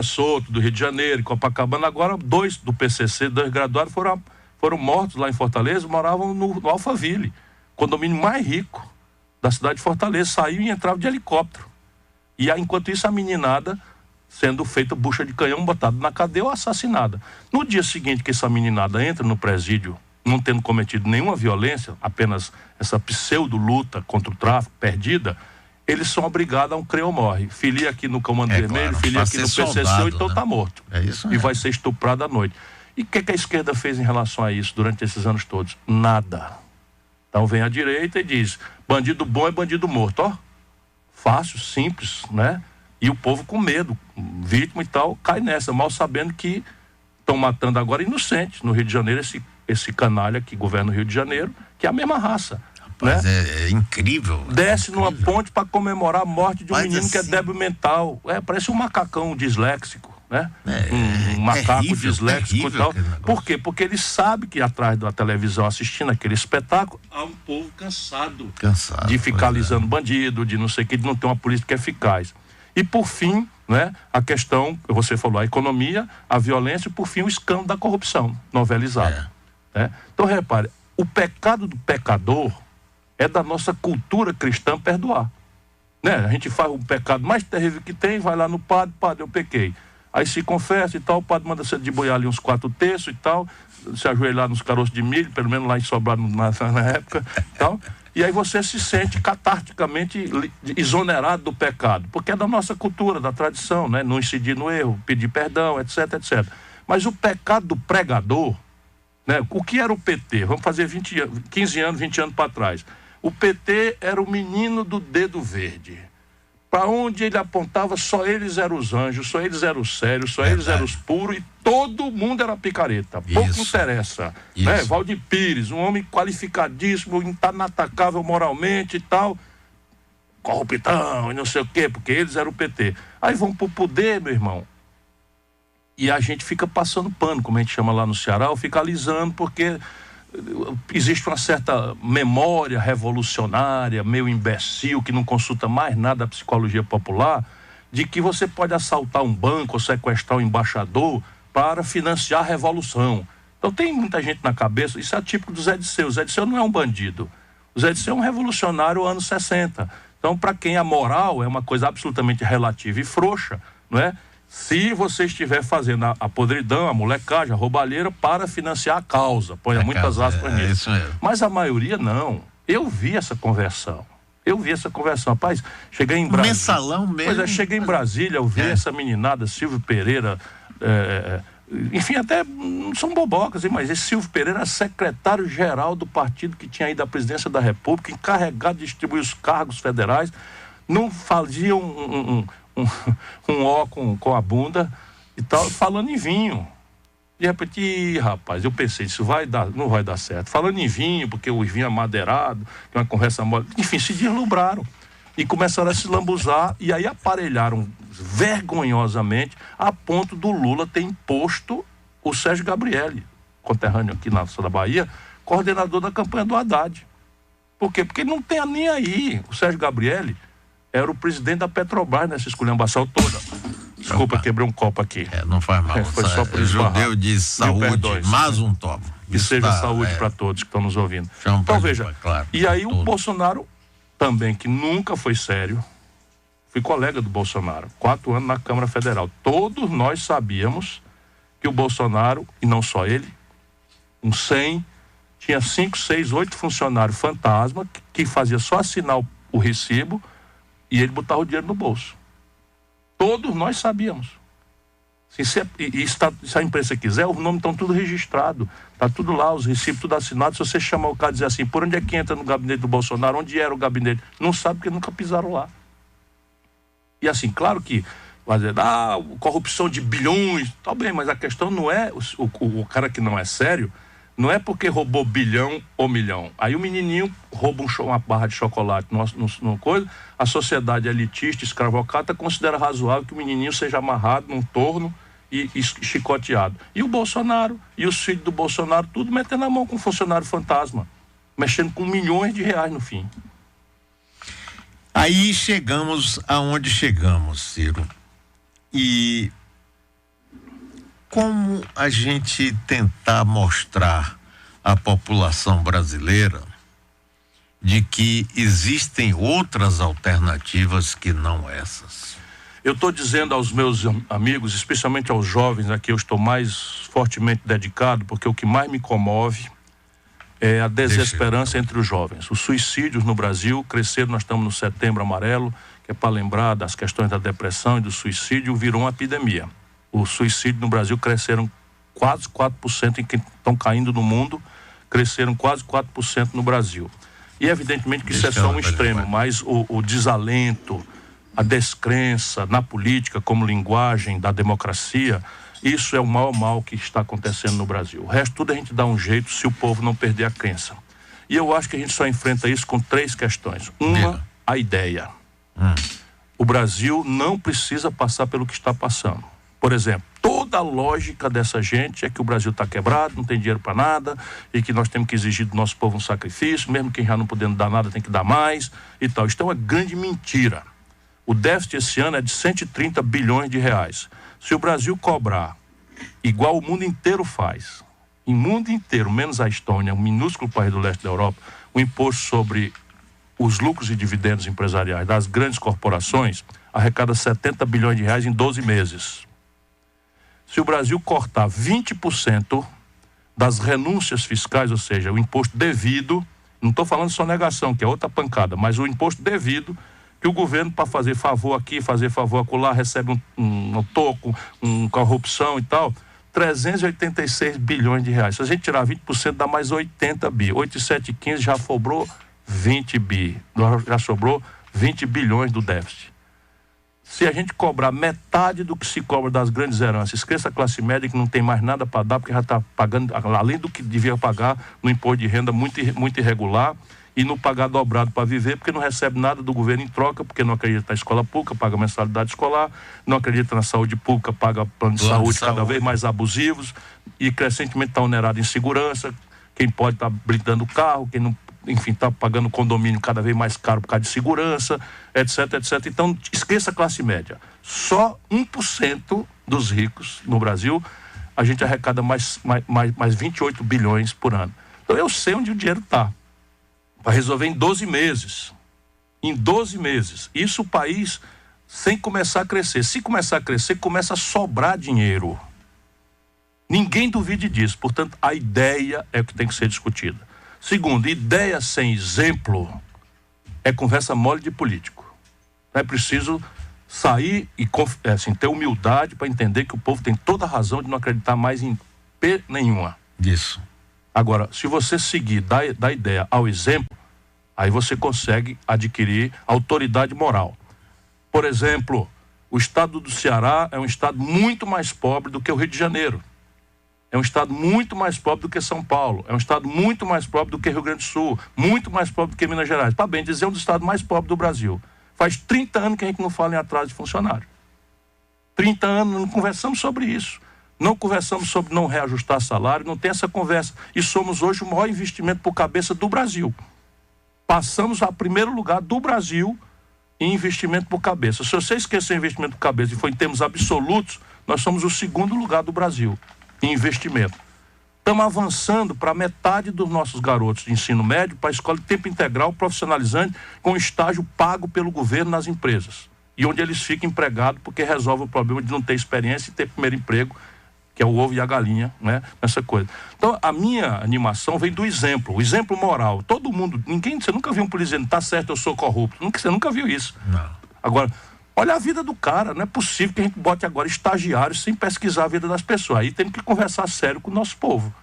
Soto do Rio de Janeiro, em Copacabana. Agora 2 do PCC, 2 graduados, foram mortos lá em Fortaleza, moravam no Alphaville, condomínio mais rico da cidade de Fortaleza. Saíam e entravam de helicóptero. E enquanto isso a meninada sendo feita bucha de canhão, botada na cadeia ou assassinada. No dia seguinte que essa meninada entra no presídio, não tendo cometido nenhuma violência, apenas essa pseudo-luta contra o tráfico perdida, eles são obrigados a um crê ou morre. Filia aqui no Comando Vermelho, filia aqui no PCC, então tá morto. É isso. E vai ser estuprado à noite. E o que a esquerda fez em relação a isso durante esses anos todos? Nada. Então vem a direita e diz, bandido bom é bandido morto. Fácil, simples, né? E o povo com medo, vítima e tal, cai nessa, mal sabendo que estão matando agora inocentes. No Rio de Janeiro, esse canalha que governa o Rio de Janeiro, que é a mesma raça. Mas né? é incrível. Desce incrível. numa ponte para comemorar a morte de um menino assim, que é débil mental. Parece um macacão disléxico, né? Um macaco terrível, disléxico e tal. Por quê? Porque ele sabe que atrás da televisão, assistindo aquele espetáculo, há um povo cansado de ficar alisando bandido, de não sei o que, de não ter uma política eficaz. E por fim, né, a questão, você falou, a economia, a violência e por fim o escândalo da corrupção novelizada. Né? Então repare, o pecado do pecador é da nossa cultura cristã perdoar. Né? A gente faz o pecado mais terrível que tem, vai lá no padre, eu pequei. Aí se confessa e tal, o padre manda você deboiar ali uns 4 terços e tal, se ajoelhar nos caroços de milho, pelo menos lá em Sobrado na época e tal. E aí você se sente catarticamente exonerado do pecado, porque é da nossa cultura, da tradição, né? Não incidir no erro, pedir perdão, etc, etc. Mas o pecado do pregador, né? O que era o PT? Vamos fazer 15 anos, 20 anos para trás. O PT era o menino do dedo verde. Para onde ele apontava, só eles eram os anjos, só eles eram os sérios, só eles eram os puros e todo mundo era picareta. Pouco interessa. Né? Valdir Pires, um homem qualificadíssimo, inatacável moralmente e tal, corruptão e não sei o quê, porque eles eram o PT. Aí vão pro poder, meu irmão, e a gente fica passando pano, como a gente chama lá no Ceará, ou fica alisando, porque existe uma certa memória revolucionária, meio imbecil, que não consulta mais nada da psicologia popular, de que você pode assaltar um banco ou sequestrar um embaixador para financiar a revolução. Então tem muita gente na cabeça, isso é típico do Zé Disseu. O Zé Disseu não é um bandido. O Zé Disseu é um revolucionário anos 60. Então, para quem a moral é uma coisa absolutamente relativa e frouxa, não é? Se você estiver fazendo a podridão, a molecagem, a roubalheira para financiar a causa, ponha muitas aspas nisso. Isso mesmo. Mas a maioria não. Eu vi essa conversão. Rapaz, cheguei em Brasília. Mensalão mesmo. Pois é, cheguei em Brasília, eu vi essa meninada, Silvio Pereira, enfim, até são bobocas, mas esse Silvio Pereira era secretário-geral do partido que tinha ido à presidência da República, encarregado de distribuir os cargos federais, não fazia um ó com a bunda e tal, falando em vinho. De repente, rapaz, eu pensei, isso não vai dar certo. Falando em vinho, porque o vinho é madeirado, tem uma conversa mole. Enfim, se deslumbraram e começaram a se lambuzar e aí aparelharam vergonhosamente a ponto do Lula ter imposto o Sérgio Gabrielli, conterrâneo aqui na da Bahia, coordenador da campanha do Haddad. Por quê? Porque ele não tem nem aí. O Sérgio Gabrielli era o presidente da Petrobras nessa esculhambação toda. Desculpa, quebrei um copo aqui. Não faz mal. Foi só por o judeu diz saúde, mais um tomo. Que seja saúde para todos que estão nos ouvindo. Então veja, claro, e aí o Bolsonaro também, que nunca foi sério, fui colega do Bolsonaro, 4 anos na Câmara Federal. Todos nós sabíamos que o Bolsonaro, e não só ele, um 100, tinha 5, 6, 8 funcionários fantasma que fazia só assinar o recibo e ele botava o dinheiro no bolso. Todos nós sabíamos. Se a imprensa quiser, os nomes estão tudo registrados. Está tudo lá, os recibos, tudo assinado. Se você chamar o cara e dizer assim, por onde é que entra no gabinete do Bolsonaro? Onde era o gabinete? Não sabe porque nunca pisaram lá. E assim, claro que vai dizer, corrupção de bilhões, tá bem, mas a questão não é o cara que não é sério, não é porque roubou bilhão ou milhão. Aí o menininho rouba uma barra de chocolate no coisa, a sociedade elitista, escravocrata, considera razoável que o menininho seja amarrado num torno e chicoteado. E o Bolsonaro, e os filhos do Bolsonaro, tudo metendo a mão com um funcionário fantasma, mexendo com milhões de reais no fim. Aí chegamos aonde chegamos, Ciro. E como a gente tentar mostrar à população brasileira de que existem outras alternativas que não essas? Eu estou dizendo aos meus amigos, especialmente aos jovens, a que eu estou mais fortemente dedicado, porque o que mais me comove é a desesperança entre os jovens. Os suicídios no Brasil cresceram, nós estamos no Setembro Amarelo, que é para lembrar das questões da depressão e do suicídio, virou uma epidemia. O suicídio no Brasil cresceram quase 4% em que estão caindo no mundo, cresceram quase 4% no Brasil. E evidentemente que isso é só um extremo, mas o desalento, a descrença na política como linguagem da democracia, isso é o maior mal que está acontecendo no Brasil. O resto tudo a gente dá um jeito se o povo não perder a crença. E eu acho que a gente só enfrenta isso com 3 questões. Uma, a ideia. O Brasil não precisa passar pelo que está passando. Por exemplo, toda a lógica dessa gente é que o Brasil está quebrado, não tem dinheiro para nada, e que nós temos que exigir do nosso povo um sacrifício, mesmo quem já não podendo dar nada tem que dar mais e tal. Isso é uma grande mentira. O déficit esse ano é de 130 bilhões de reais. Se o Brasil cobrar igual o mundo inteiro faz, em mundo inteiro, menos a Estônia, um minúsculo país do leste da Europa, o imposto sobre os lucros e dividendos empresariais das grandes corporações arrecada 70 bilhões de reais em 12 meses. Se o Brasil cortar 20% das renúncias fiscais, ou seja, o imposto devido, não estou falando de sonegação, que é outra pancada, mas o imposto devido, que o governo, para fazer favor aqui, fazer favor acolá, recebe um toco, corrupção e tal, 386 bilhões de reais. Se a gente tirar 20%, dá mais 80 bi. 8 e 7 e 15 já sobrou 20 bi. Já sobrou 20 bilhões do déficit. Se a gente cobrar metade do que se cobra das grandes heranças, esqueça a classe média que não tem mais nada para dar, porque já está pagando, além do que devia pagar, no imposto de renda muito irregular, e não pagar dobrado para viver, porque não recebe nada do governo em troca, porque não acredita na escola pública, paga mensalidade escolar, não acredita na saúde pública, paga plano de saúde cada vez mais abusivos, e crescentemente está onerado em segurança, quem pode estar blindando o carro, quem não, enfim, está pagando condomínio cada vez mais caro por causa de segurança, etc, etc. Então, esqueça a classe média. Só 1% dos ricos no Brasil, a gente arrecada mais 28 bilhões por ano. Então, eu sei onde o dinheiro está. Para resolver em 12 meses. Em 12 meses. Isso o país sem começar a crescer. Se começar a crescer, começa a sobrar dinheiro. Ninguém duvide disso. Portanto, a ideia é o que tem que ser discutida. Segundo, ideia sem exemplo é conversa mole de político. É preciso sair e ter humildade para entender que o povo tem toda a razão de não acreditar mais em P nenhuma. Isso. Agora, se você seguir da ideia ao exemplo, aí você consegue adquirir autoridade moral. Por exemplo, O estado do Ceará é um estado muito mais pobre do que o Rio de Janeiro. É um estado muito mais pobre do que São Paulo. É um estado muito mais pobre do que Rio Grande do Sul. Muito mais pobre do que Minas Gerais. Para bem dizer, é um dos estados mais pobres do Brasil. Faz 30 anos que a gente não fala em atraso de funcionário. 30 anos, não conversamos sobre isso. Não conversamos sobre não reajustar salário, não tem essa conversa. E somos hoje o maior investimento por cabeça do Brasil. Passamos a primeiro lugar do Brasil em investimento por cabeça. Se você esquecer investimento por cabeça e for em termos absolutos, nós somos o segundo lugar do Brasil em investimento. Estamos avançando para metade dos nossos garotos de ensino médio para a escola de tempo integral profissionalizante com estágio pago pelo governo nas empresas. E onde eles ficam empregados porque resolve o problema de não ter experiência e ter primeiro emprego, que é o ovo e a galinha, né? Essa coisa. Então, a minha animação vem do exemplo, o exemplo moral. Todo mundo, você nunca viu um polícia dizendo, tá certo, eu sou corrupto. Você nunca viu isso. Não. Agora, olha a vida do cara, não é possível que a gente bote agora estagiários sem pesquisar a vida das pessoas. Aí temos que conversar sério com o nosso povo.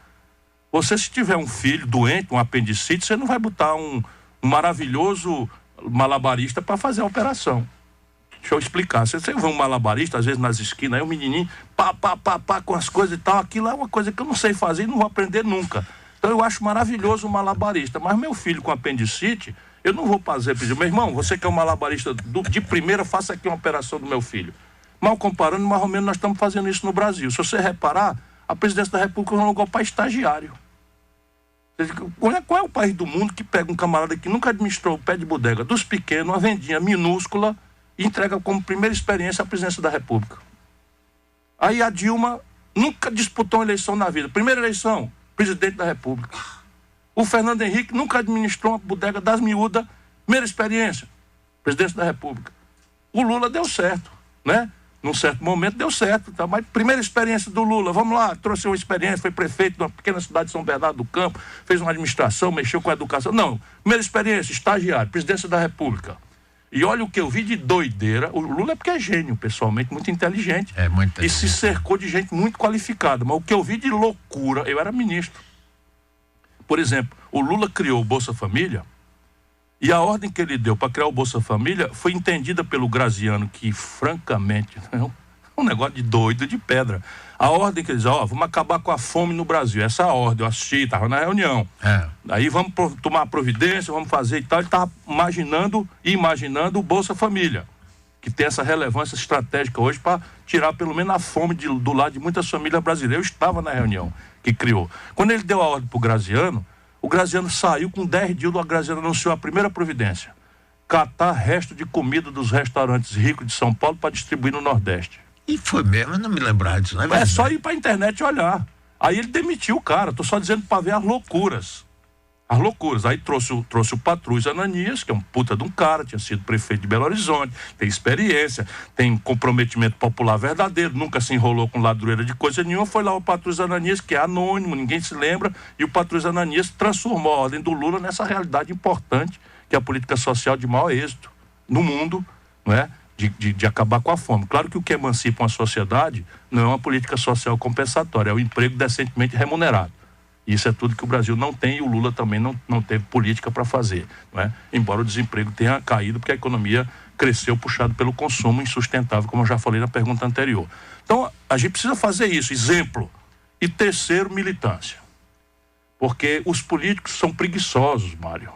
Você, se tiver um filho doente, um apendicite, você não vai botar um maravilhoso malabarista para fazer a operação. Deixa eu explicar. Você vê um malabarista, às vezes nas esquinas, aí o menininho, pá, com as coisas e tal, aquilo é uma coisa que eu não sei fazer e não vou aprender nunca. Então eu acho maravilhoso o malabarista, mas meu filho com apendicite, eu não vou pedir, meu irmão, você que é um malabarista de primeira, faça aqui uma operação do meu filho. Mal comparando, mais ou menos nós estamos fazendo isso no Brasil. Se você reparar, a presidência da República não jogou para estagiário. Qual é o país do mundo que pega um camarada que nunca administrou o pé de bodega dos pequenos, uma vendinha minúscula, e entrega como primeira experiência a presidência da República? Aí a Dilma nunca disputou uma eleição na vida. Primeira eleição, presidente da República. O Fernando Henrique nunca administrou uma bodega das miúdas, primeira experiência, presidente da República. O Lula deu certo, né? Num certo momento deu certo, tá? Mas primeira experiência do Lula, vamos lá, trouxe uma experiência, foi prefeito de uma pequena cidade de São Bernardo do Campo, fez uma administração, mexeu com a educação. Não, primeira experiência, estagiário, presidência da República. E olha o que eu vi de doideira. O Lula é porque é gênio, pessoalmente, muito inteligente. É muito inteligente. E se cercou de gente muito qualificada. Mas o que eu vi de loucura, eu era ministro. Por exemplo, o Lula criou o Bolsa Família e a ordem que ele deu para criar o Bolsa Família foi entendida pelo Graziano, que, francamente, é um negócio de doido de pedra. A ordem que ele diz, vamos acabar com a fome no Brasil. Essa é a ordem, eu assisti, estava na reunião. Aí vamos tomar providência, vamos fazer e tal. Ele estava imaginando o Bolsa Família, que tem essa relevância estratégica hoje para tirar pelo menos a fome do lado de muitas famílias brasileiras. Eu estava na reunião que criou. Quando ele deu a ordem para o Graziano saiu com 10 dias, o Graziano anunciou a primeira providência: catar resto de comida dos restaurantes ricos de São Paulo para distribuir no Nordeste. E foi mesmo, eu não me lembrar disso, não é? É só ir para a internet e olhar. Aí ele demitiu o cara, tô só dizendo para ver as loucuras. As loucuras. Aí trouxe o Patrus Ananias, que é um puta de um cara, tinha sido prefeito de Belo Horizonte, tem experiência, tem comprometimento popular verdadeiro, nunca se enrolou com ladroeira de coisa nenhuma. Foi lá o Patrus Ananias, que é anônimo, ninguém se lembra, e o Patrus Ananias transformou a ordem do Lula nessa realidade importante, que é a política social de maior êxito no mundo, não é? De acabar com a fome. Claro que o que emancipa uma sociedade não é uma política social compensatória, é o emprego decentemente remunerado. Isso é tudo que o Brasil não tem, e o Lula também não teve política para fazer, não é? Embora o desemprego tenha caído, porque a economia cresceu puxado pelo consumo insustentável, como eu já falei na pergunta anterior. Então, a gente precisa fazer isso, exemplo. E terceiro, militância. Porque os políticos são preguiçosos, Mário.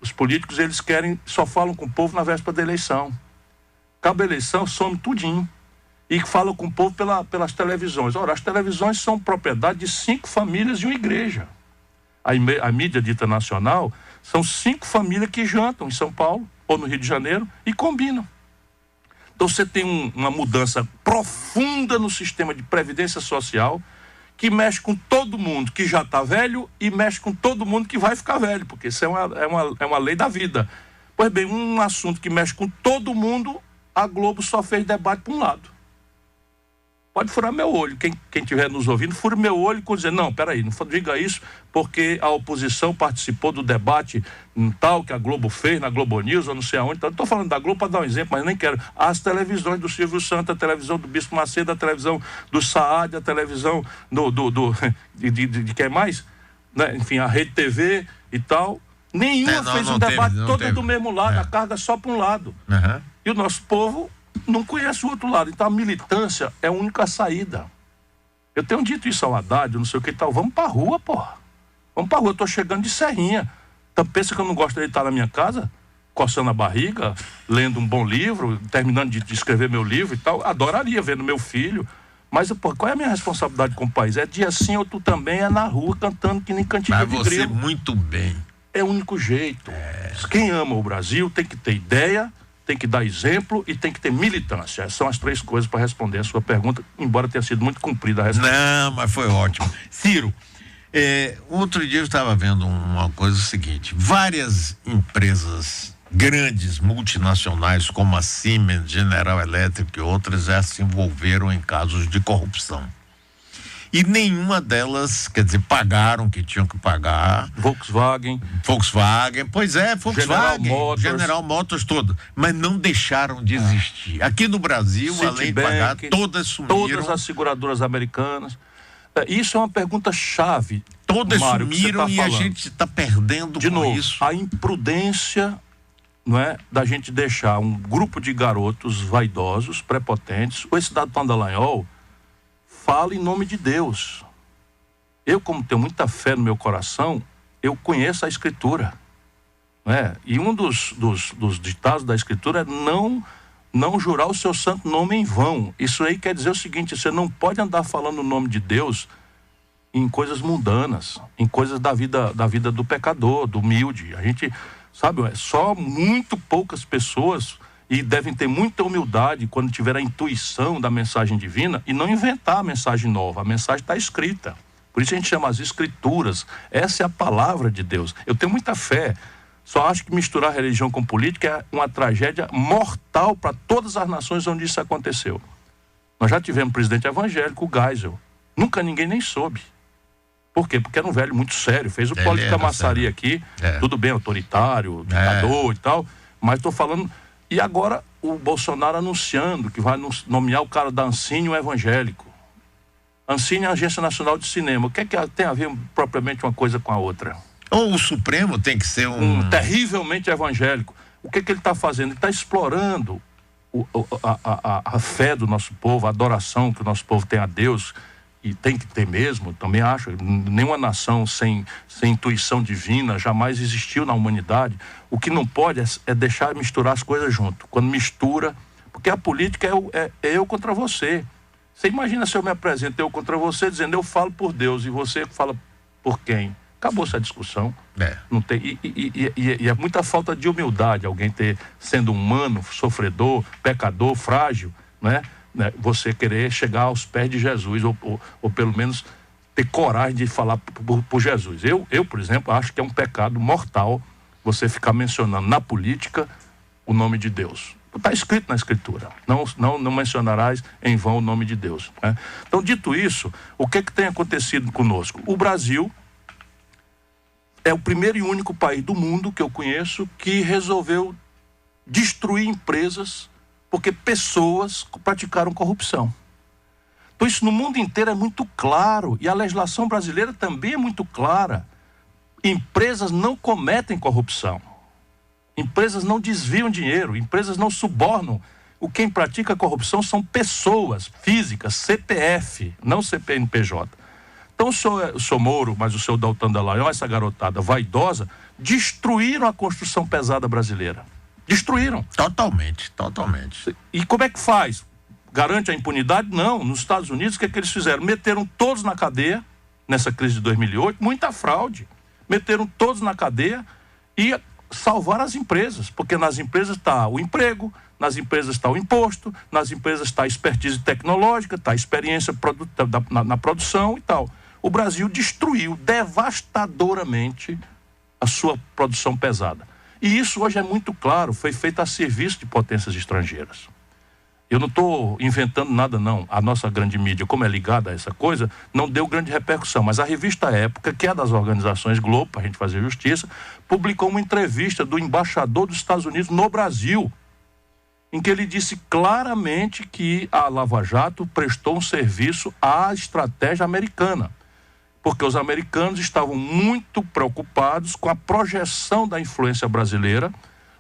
Os políticos, eles só falam com o povo na véspera da eleição. Acaba a eleição, some tudinho. E falam com o povo pelas televisões. Ora, as televisões são propriedade de 5 famílias e uma igreja. A mídia dita nacional são 5 famílias que jantam em São Paulo ou no Rio de Janeiro e combinam. Então você tem uma mudança profunda no sistema de previdência social que mexe com todo mundo que já está velho e mexe com todo mundo que vai ficar velho, porque isso é uma lei da vida. Pois bem, um assunto que mexe com todo mundo, a Globo só fez debate para um lado. Pode furar meu olho, quem estiver nos ouvindo, fure meu olho e dizer, não, peraí, não diga isso, porque a oposição participou do debate tal que a Globo fez, na Globo News, ou não sei aonde. Então, estou falando da Globo para dar um exemplo, mas nem quero. As televisões do Silvio Santos, a televisão do Bispo Macedo, a televisão do Saad, a televisão de quem mais? Né? Enfim, a Rede TV e tal. Nenhuma fez um debate todo do mesmo lado, a carga só para um lado. Uhum. E o nosso povo não conhece o outro lado. Então a militância é a única saída. Eu tenho dito isso ao Haddad, não sei o que e tal. Vamos pra rua, porra. Vamos pra rua. Eu tô chegando de Serrinha. Então pensa que eu não gosto de estar na minha casa, coçando a barriga, lendo um bom livro, terminando de escrever meu livro e tal. Adoraria vendo meu filho. Mas, pô, qual é a minha responsabilidade com o país? É dia sim ou tu também é na rua cantando que nem cantiga de grilo. Mas você muito bem. É o único jeito. Quem ama o Brasil tem que ter ideia, tem que dar exemplo e tem que ter militância. Essas são as 3 coisas para responder a sua pergunta, embora tenha sido muito cumprida a resposta. Não, mas foi ótimo. Ciro, outro dia eu estava vendo uma coisa seguinte: várias empresas grandes, multinacionais, como a Siemens, General Electric e outras, já se envolveram em casos de corrupção. E nenhuma delas, quer dizer, pagaram o que tinham que pagar. Volkswagen, pois é, Volkswagen, General Motors, todo. Mas não deixaram de existir. Aqui no Brasil, além de pagar, todas sumiram. Todas as seguradoras americanas. Isso é uma pergunta chave. Todas Mário, sumiram e a gente está perdendo de com novo, isso. A imprudência, não é, da gente deixar um grupo de garotos vaidosos, prepotentes. Esse cidadão Dallagnol fala em nome de Deus. Eu, como tenho muita fé no meu coração, eu conheço a Escritura, né? E um dos ditados da Escritura é não jurar o seu santo nome em vão. Isso aí quer dizer o seguinte: você não pode andar falando o nome de Deus em coisas mundanas, em coisas da vida do pecador, do humilde. A gente, sabe, só muito poucas pessoas, e devem ter muita humildade quando tiver a intuição da mensagem divina e não inventar a mensagem nova. A mensagem está escrita. Por isso a gente chama as Escrituras. Essa é a palavra de Deus. Eu tenho muita fé. Só acho que misturar religião com política é uma tragédia mortal para todas as nações onde isso aconteceu. Nós já tivemos um presidente evangélico, o Geisel. Nunca ninguém nem soube. Por quê? Porque era um velho muito sério. Fez o política maçaria aqui. Tudo bem, autoritário, ditador e tal. Mas estou falando... E agora o Bolsonaro anunciando que vai nomear o cara da Ancine, um evangélico. Ancine é a Agência Nacional de Cinema. O que é que tem a ver propriamente uma coisa com a outra? Ou o Supremo tem que ser um terrivelmente evangélico. O que é que ele está fazendo? Ele está explorando a fé do nosso povo, a adoração que o nosso povo tem a Deus, e tem que ter mesmo, também acho. Nenhuma nação sem intuição divina jamais existiu na humanidade. O que não pode é deixar misturar as coisas junto. Quando mistura, porque a política é eu contra você. Você imagina se eu me apresento eu contra você, dizendo eu falo por Deus e você fala por quem? Acabou essa discussão. Não tem, e é muita falta de humildade alguém sendo humano, sofredor, pecador, frágil, né? Você querer chegar aos pés de Jesus, ou pelo menos ter coragem de falar por Jesus. Eu, por exemplo, acho que é um pecado mortal você ficar mencionando na política o nome de Deus. Está escrito na Escritura: não mencionarás em vão o nome de Deus, né? Então, dito isso, o que tem acontecido conosco? O Brasil é o primeiro e único país do mundo que eu conheço que resolveu destruir empresas porque pessoas praticaram corrupção. Então isso no mundo inteiro é muito claro, e a legislação brasileira também é muito clara. Empresas não cometem corrupção. Empresas não desviam dinheiro, empresas não subornam. Quem pratica corrupção são pessoas físicas, CPF, não CPNPJ. Então o senhor Moro, mas o senhor Deltan Dallagnol, essa garotada vaidosa, destruíram a construção pesada brasileira. Destruíram. Totalmente. E como é que faz? Garante a impunidade? Não. Nos Estados Unidos, o que é que eles fizeram? Meteram todos na cadeia, nessa crise de 2008, muita fraude. Meteram todos na cadeia e salvaram as empresas, porque nas empresas está o emprego, nas empresas está o imposto, nas empresas está a expertise tecnológica, está a experiência na produção e tal. O Brasil destruiu devastadoramente a sua produção pesada. E isso hoje é muito claro, foi feito a serviço de potências estrangeiras. Eu não estou inventando nada, não. A nossa grande mídia, como é ligada a essa coisa, não deu grande repercussão. Mas a revista Época, que é das organizações Globo, para a gente fazer justiça, publicou uma entrevista do embaixador dos Estados Unidos no Brasil, em que ele disse claramente que a Lava Jato prestou um serviço à estratégia americana, porque os americanos estavam muito preocupados com a projeção da influência brasileira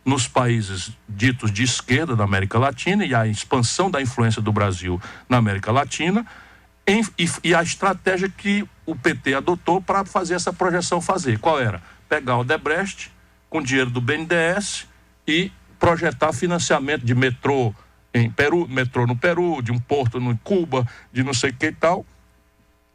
nos países ditos de esquerda da América Latina e a expansão da influência do Brasil na América Latina e a estratégia que o PT adotou para fazer essa projeção fazer. Qual era? Pegar o Odebrecht com dinheiro do BNDES e projetar financiamento de metrô em Peru, metrô no Peru, de um porto no Cuba, de não sei o que e tal.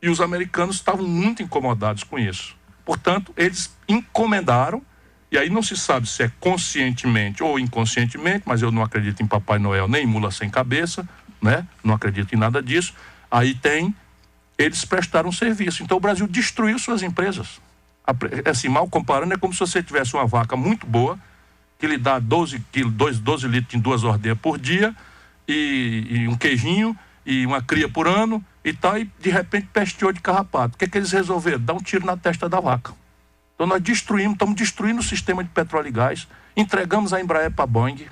E os americanos estavam muito incomodados com isso. Portanto, eles encomendaram, e aí não se sabe se é conscientemente ou inconscientemente, mas eu não acredito em Papai Noel nem em mula sem cabeça, né? Não acredito em nada disso. Aí eles prestaram serviço. Então o Brasil destruiu suas empresas. Assim, mal comparando, é como se você tivesse uma vaca muito boa, que lhe dá 12 litros em 2 ordenhas por dia, e um queijinho, e uma cria por ano, e tal, e de repente pesteou de carrapato. O que é que eles resolveram? Dar um tiro na testa da vaca. Então nós estamos destruindo o sistema de petróleo e gás, entregamos a Embraer para a Boeing,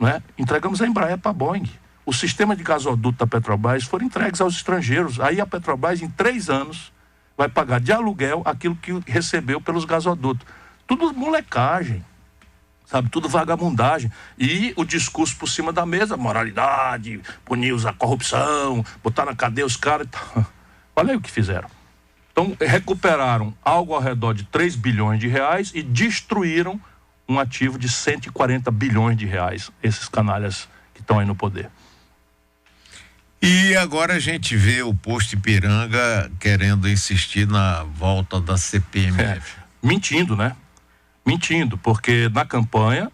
né? Entregamos a Embraer para a Boeing. O sistema de gasoduto da Petrobras foram entregues aos estrangeiros. Aí a Petrobras, em 3 anos, vai pagar de aluguel aquilo que recebeu pelos gasodutos. Tudo molecagem, sabe? Tudo vagabundagem. E o discurso por cima da mesa, moralidade, punir a corrupção, botar na cadeia os caras e tal. Olha aí o que fizeram. Então, recuperaram algo ao redor de 3 bilhões de reais e destruíram um ativo de 140 bilhões de reais, esses canalhas que estão aí no poder. E agora a gente vê o posto Ipiranga querendo insistir na volta da CPMF. Mentindo, né? Mentindo, porque na campanha,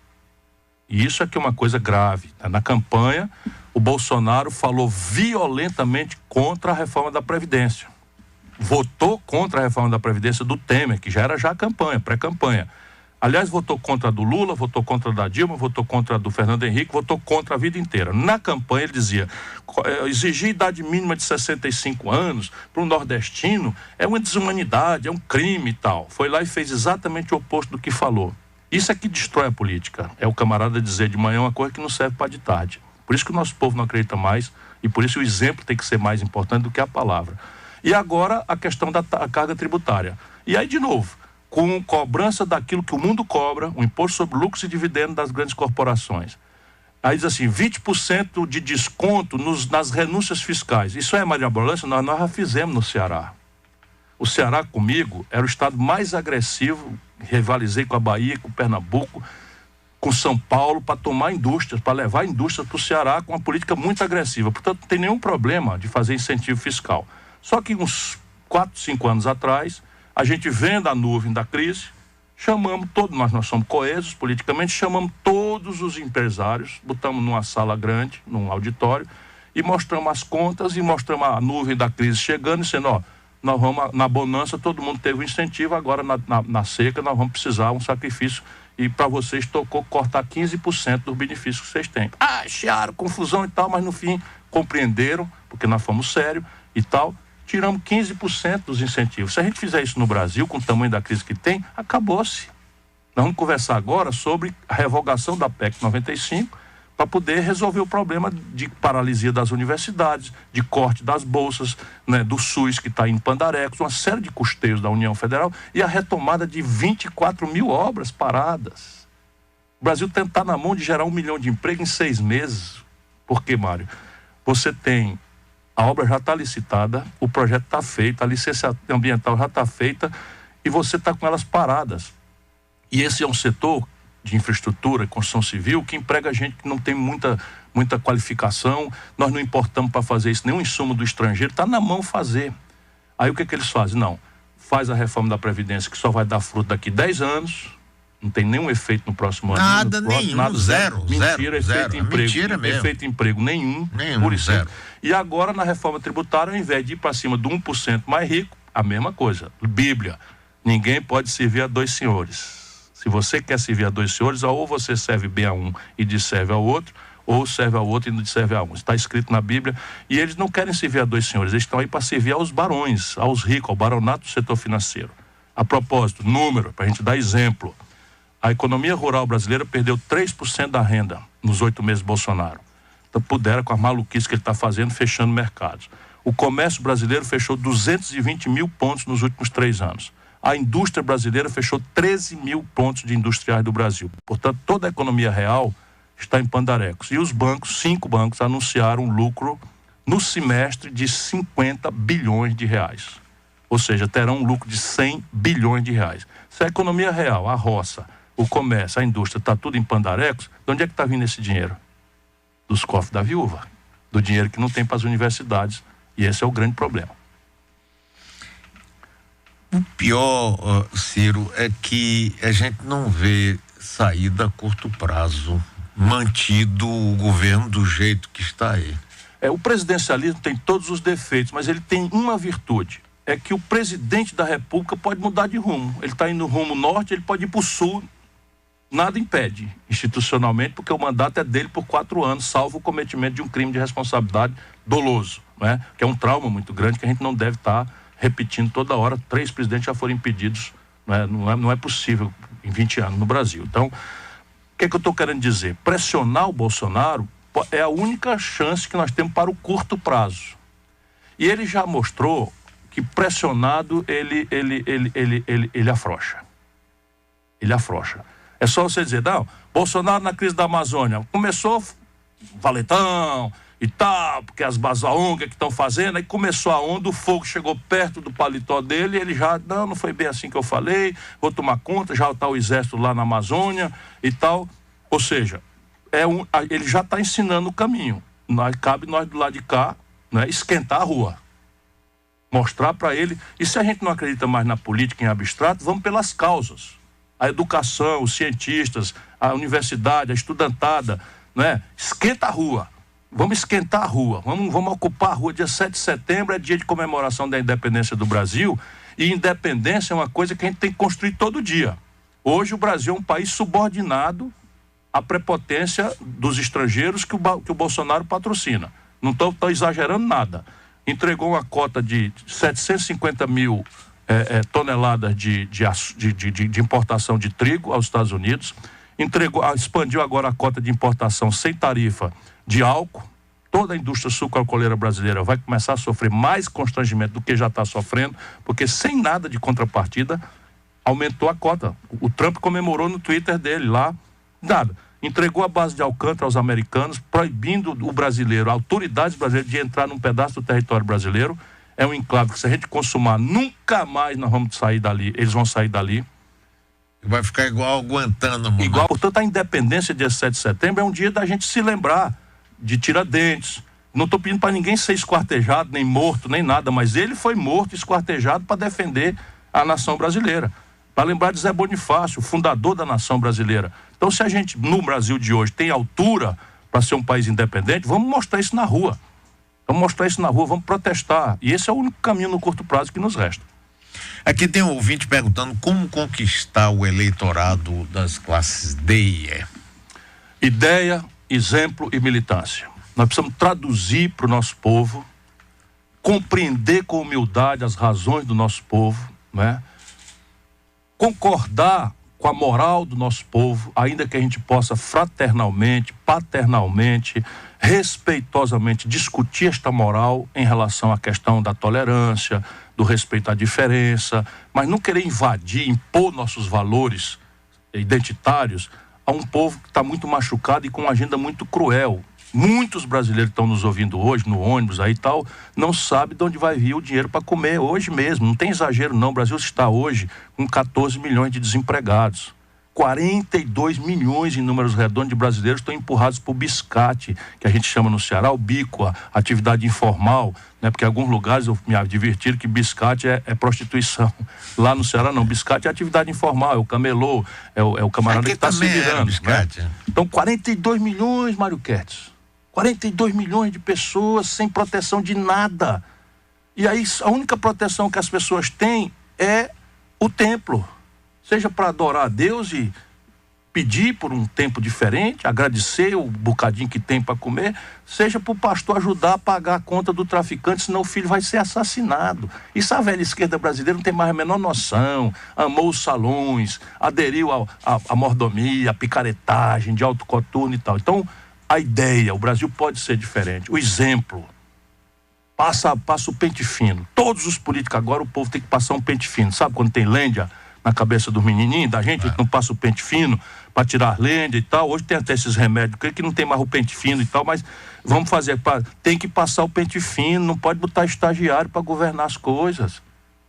e isso aqui é uma coisa grave, né? Na campanha, o Bolsonaro falou violentamente contra a reforma da Previdência. Votou contra a reforma da Previdência do Temer, que já era a campanha, pré-campanha. Aliás, votou contra a do Lula, votou contra a da Dilma, votou contra a do Fernando Henrique, votou contra a vida inteira. Na campanha ele dizia, exigir idade mínima de 65 anos para um nordestino é uma desumanidade, é um crime e tal. Foi lá e fez exatamente o oposto do que falou. Isso é que destrói a política. É o camarada dizer de manhã uma coisa que não serve para de tarde. Por isso que o nosso povo não acredita mais e por isso o exemplo tem que ser mais importante do que a palavra. E agora a questão da carga tributária. E aí, de novo, com cobrança daquilo que o mundo cobra, o imposto sobre lucros e dividendos das grandes corporações. Aí diz assim, 20% de desconto nas renúncias fiscais. Isso é mirabolância? Nós já fizemos no Ceará. O Ceará, comigo, era o estado mais agressivo, rivalizei com a Bahia, com Pernambuco, com São Paulo, para tomar indústrias, para levar indústrias para o Ceará com uma política muito agressiva. Portanto, não tem nenhum problema de fazer incentivo fiscal. Só que uns 4, 5 anos atrás, a gente vendo a nuvem da crise, chamamos todos, nós somos coesos politicamente, chamamos todos os empresários, botamos numa sala grande, num auditório, e mostramos as contas e mostramos a nuvem da crise chegando e dizendo, ó, nós vamos, na bonança todo mundo teve um incentivo, agora na seca nós vamos precisar um sacrifício e para vocês tocou cortar 15% dos benefícios que vocês têm. Chiaram, confusão e tal, mas no fim compreenderam, porque nós fomos sérios e tal, tiramos 15% dos incentivos. Se a gente fizer isso no Brasil, com o tamanho da crise que tem, acabou-se. Nós vamos conversar agora sobre a revogação da PEC 95 para poder resolver o problema de paralisia das universidades, de corte das bolsas, né, do SUS que está em pandarecos, uma série de custeios da União Federal e a retomada de 24 mil obras paradas. O Brasil tentar na mão de gerar 1 milhão de emprego em 6 meses. Por quê, Mário? Você tem... A obra já está licitada, o projeto está feito, a licença ambiental já está feita e você está com elas paradas. E esse é um setor de infraestrutura e construção civil que emprega gente que não tem muita qualificação, nós não importamos para fazer isso, nenhum insumo do estrangeiro, está na mão fazer. Aí o que eles fazem? Não, faz a reforma da Previdência que só vai dar fruto daqui 10 anos, não tem nenhum efeito no próximo ano. Nada, nenhum, zero. Mentira, efeito emprego. Mentira mesmo. Efeito emprego nenhum, por isso. Zero. E agora, na reforma tributária, ao invés de ir para cima do 1% mais rico, a mesma coisa. Bíblia, ninguém pode servir a 2 senhores. Se você quer servir a 2 senhores, ou você serve bem a um e desserve ao outro, ou serve ao outro e não desserve a um. Está escrito na Bíblia. E eles não querem servir a 2 senhores, eles estão aí para servir aos barões, aos ricos, ao baronato do setor financeiro. A propósito, número, para a gente dar exemplo. A economia rural brasileira perdeu 3% da renda nos 8 meses de Bolsonaro. Então, pudera, com a maluquice que ele está fazendo, fechando mercados. O comércio brasileiro fechou 220 mil pontos nos últimos 3 anos. a indústria brasileira fechou 13 mil pontos de industriais do Brasil. Portanto, toda a economia real está em pandarecos. E os bancos, 5 bancos, anunciaram um lucro no semestre de 50 bilhões de reais. Ou seja, terão um lucro de 100 bilhões de reais. Se a economia real, a roça, o comércio, a indústria, está tudo em pandarecos, de onde é que está vindo esse dinheiro? Dos cofres da viúva. Do dinheiro que não tem para as universidades. E esse é o grande problema. O pior, Ciro, é que a gente não vê saída a curto prazo, mantido o governo do jeito que está aí. O presidencialismo tem todos os defeitos, mas ele tem uma virtude. É que o presidente da República pode mudar de rumo. Ele está indo no rumo norte, ele pode ir para o sul. Nada impede, institucionalmente, porque o mandato é dele por 4 anos, salvo o cometimento de um crime de responsabilidade doloso, né? Que é um trauma muito grande que a gente não deve estar repetindo toda hora. 3 presidentes já foram impedidos, né? Não é possível em 20 anos no Brasil. Então, o que eu estou querendo dizer? Pressionar o Bolsonaro é a única chance que nós temos para o curto prazo. E ele já mostrou que pressionado ele afrouxa. Ele afrouxa. É só você dizer, não, Bolsonaro na crise da Amazônia começou valentão e tal, porque as ONG que estão fazendo, aí começou a onda, o fogo chegou perto do paletó dele, ele já, não foi bem assim que eu falei, vou tomar conta, já está o exército lá na Amazônia e tal. Ou seja, ele já está ensinando o caminho. Cabe nós do lado de cá, né, esquentar a rua. Mostrar para ele, e se a gente não acredita mais na política em abstrato, vamos pelas causas. A educação, os cientistas, a universidade, a estudantada, né? Esquenta a rua. Vamos esquentar a rua. Vamos ocupar a rua. Dia 7 de setembro é dia de comemoração da independência do Brasil. E independência é uma coisa que a gente tem que construir todo dia. Hoje o Brasil é um país subordinado à prepotência dos estrangeiros que o Bolsonaro patrocina. Não estou exagerando nada. Entregou uma cota de 750 mil toneladas de importação de trigo aos Estados Unidos, expandiu agora a cota de importação sem tarifa de álcool. Toda a indústria sucroalcooleira brasileira vai começar a sofrer mais constrangimento do que já está sofrendo, porque sem nada de contrapartida aumentou a cota. O Trump comemorou no Twitter dele lá, nada. Entregou a base de Alcântara aos americanos, proibindo o brasileiro, autoridades brasileiras, de entrar num pedaço do território brasileiro. É um enclave que, se a gente consumar, nunca mais nós vamos sair dali. Eles vão sair dali. Vai ficar igual Guantánamo. Igual, portanto, a independência, dia 7 de setembro, é um dia da gente se lembrar de Tiradentes. Não estou pedindo para ninguém ser esquartejado, nem morto, nem nada, mas ele foi morto, esquartejado para defender a nação brasileira. Para lembrar de Zé Bonifácio, o fundador da nação brasileira. Então, se a gente, no Brasil de hoje, tem altura para ser um país independente, vamos mostrar isso na rua. Vamos mostrar isso na rua, vamos protestar. E esse é o único caminho no curto prazo que nos resta. Aqui tem um ouvinte perguntando como conquistar o eleitorado das classes D e E. Ideia, exemplo e militância. Nós precisamos traduzir para o nosso povo, compreender com humildade as razões do nosso povo, né? Concordar com a moral do nosso povo, ainda que a gente possa fraternalmente, paternalmente, respeitosamente discutir esta moral em relação à questão da tolerância, do respeito à diferença, mas não querer invadir, impor nossos valores identitários a um povo que está muito machucado e com uma agenda muito cruel. Muitos brasileiros que estão nos ouvindo hoje, no ônibus aí e tal, não sabem de onde vai vir o dinheiro para comer hoje mesmo. Não tem exagero não, o Brasil está hoje com 14 milhões de desempregados. 42 milhões em números redondos de brasileiros estão empurrados por biscate, que a gente chama no Ceará o bico, a atividade informal, né? Porque em alguns lugares eu me diverti que biscate é prostituição. Lá no Ceará não, biscate é atividade informal, é o camelô, é o camarada que está se virando. Né? Então 42 milhões, Mário Kertz. 42 milhões de pessoas sem proteção de nada. E aí a única proteção que as pessoas têm é o templo. Seja para adorar a Deus e pedir por um tempo diferente, agradecer o bocadinho que tem para comer, seja para o pastor ajudar a pagar a conta do traficante, senão o filho vai ser assassinado. Isso a velha esquerda brasileira não tem mais a menor noção. Amou os salões, aderiu à mordomia, à picaretagem, de alto coturno e tal. Então, a ideia, o Brasil pode ser diferente. O exemplo, passa o pente fino. Todos os políticos agora, o povo tem que passar um pente fino. Sabe quando tem lêndia na cabeça dos menininhos, da gente não passa o pente fino para tirar lêndia e tal? Hoje tem até esses remédios, creio que não tem mais o pente fino e tal, mas vamos fazer, tem que passar o pente fino, não pode botar estagiário para governar as coisas,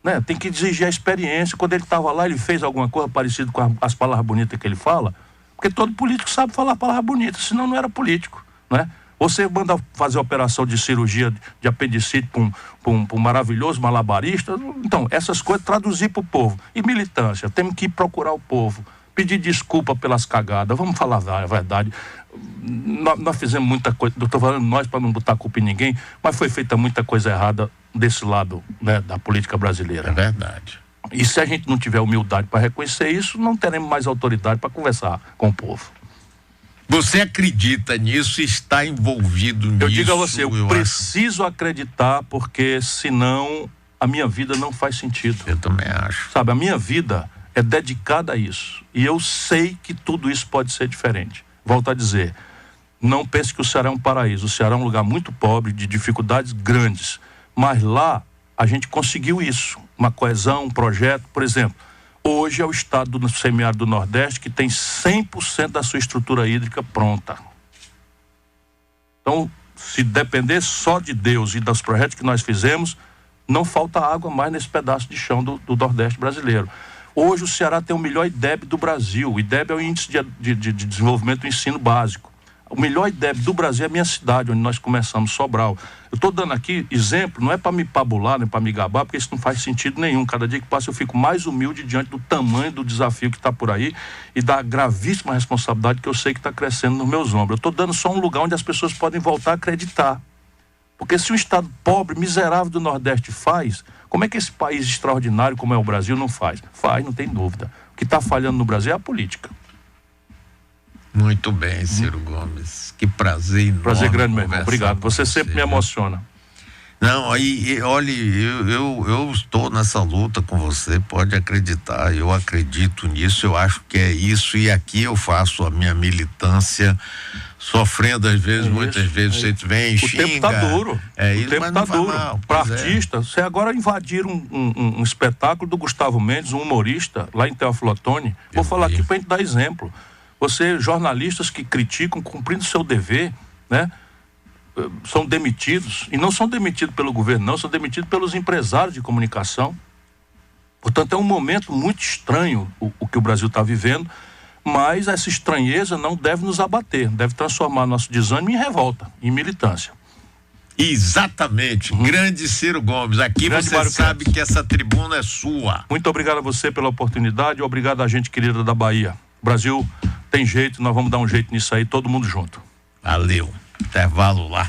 né? Tem que exigir a experiência. Quando ele estava lá, ele fez alguma coisa parecida com as palavras bonitas que ele fala, porque todo político sabe falar palavras bonitas, senão não era político, né? Você manda fazer operação de cirurgia de apendicite para um maravilhoso malabarista. Então, essas coisas traduzir para o povo. E militância, temos que ir procurar o povo, pedir desculpa pelas cagadas. Vamos falar a verdade. Nós fizemos muita coisa, eu estou falando nós para não botar culpa em ninguém, mas foi feita muita coisa errada desse lado, né, da política brasileira. É verdade. E se a gente não tiver humildade para reconhecer isso, não teremos mais autoridade para conversar com o povo. Você acredita nisso e está envolvido nisso? Eu digo a você, eu preciso acreditar, porque senão a minha vida não faz sentido. Eu também acho. Sabe, a minha vida é dedicada a isso. E eu sei que tudo isso pode ser diferente. Volto a dizer, não pense que o Ceará é um paraíso. O Ceará é um lugar muito pobre, de dificuldades grandes. Mas lá a gente conseguiu isso. Uma coesão, um projeto, por exemplo. Hoje é o estado do semiárido do Nordeste que tem 100% da sua estrutura hídrica pronta. Então, se depender só de Deus e dos projetos que nós fizemos, não falta água mais nesse pedaço de chão do Nordeste brasileiro. Hoje o Ceará tem o melhor IDEB do Brasil. O IDEB é o Índice de Desenvolvimento do Ensino Básico. O melhor IDEB do Brasil é a minha cidade, onde nós começamos, Sobral. Eu estou dando aqui exemplo, não é para me pabular, nem para me gabar, porque isso não faz sentido nenhum. Cada dia que passa eu fico mais humilde diante do tamanho do desafio que está por aí e da gravíssima responsabilidade que eu sei que está crescendo nos meus ombros. Eu estou dando só um lugar onde as pessoas podem voltar a acreditar. Porque se um estado pobre, miserável do Nordeste faz, como é que esse país extraordinário como é o Brasil não faz? Faz, não tem dúvida. O que está falhando no Brasil é a política. Muito bem, Ciro Gomes. Que prazer enorme. Prazer grande, meu irmão. Obrigado. Você sempre me emociona. Não, aí, olha, eu estou nessa luta com você, pode acreditar. Eu acredito nisso, eu acho que é isso. E aqui eu faço a minha militância, sofrendo às vezes, muitas vezes você vem e xinga. O tempo tá duro. O tempo tá duro. Para artista, você agora invadiram um espetáculo do Gustavo Mendes, um humorista, lá em Teófilo Otoni. Vou falar aqui para a gente dar exemplo. Você, jornalistas que criticam, cumprindo seu dever, né? São demitidos, e não são demitidos pelo governo, não, são demitidos pelos empresários de comunicação. Portanto, é um momento muito estranho o que o Brasil está vivendo, mas essa estranheza não deve nos abater, deve transformar nosso desânimo em revolta, em militância. Exatamente, grande Ciro Gomes, aqui grande você sabe que essa tribuna é sua. Muito obrigado a você pela oportunidade, obrigado a gente querida da Bahia. O Brasil tem jeito, nós vamos dar um jeito nisso aí, todo mundo junto. Valeu, intervalo lá.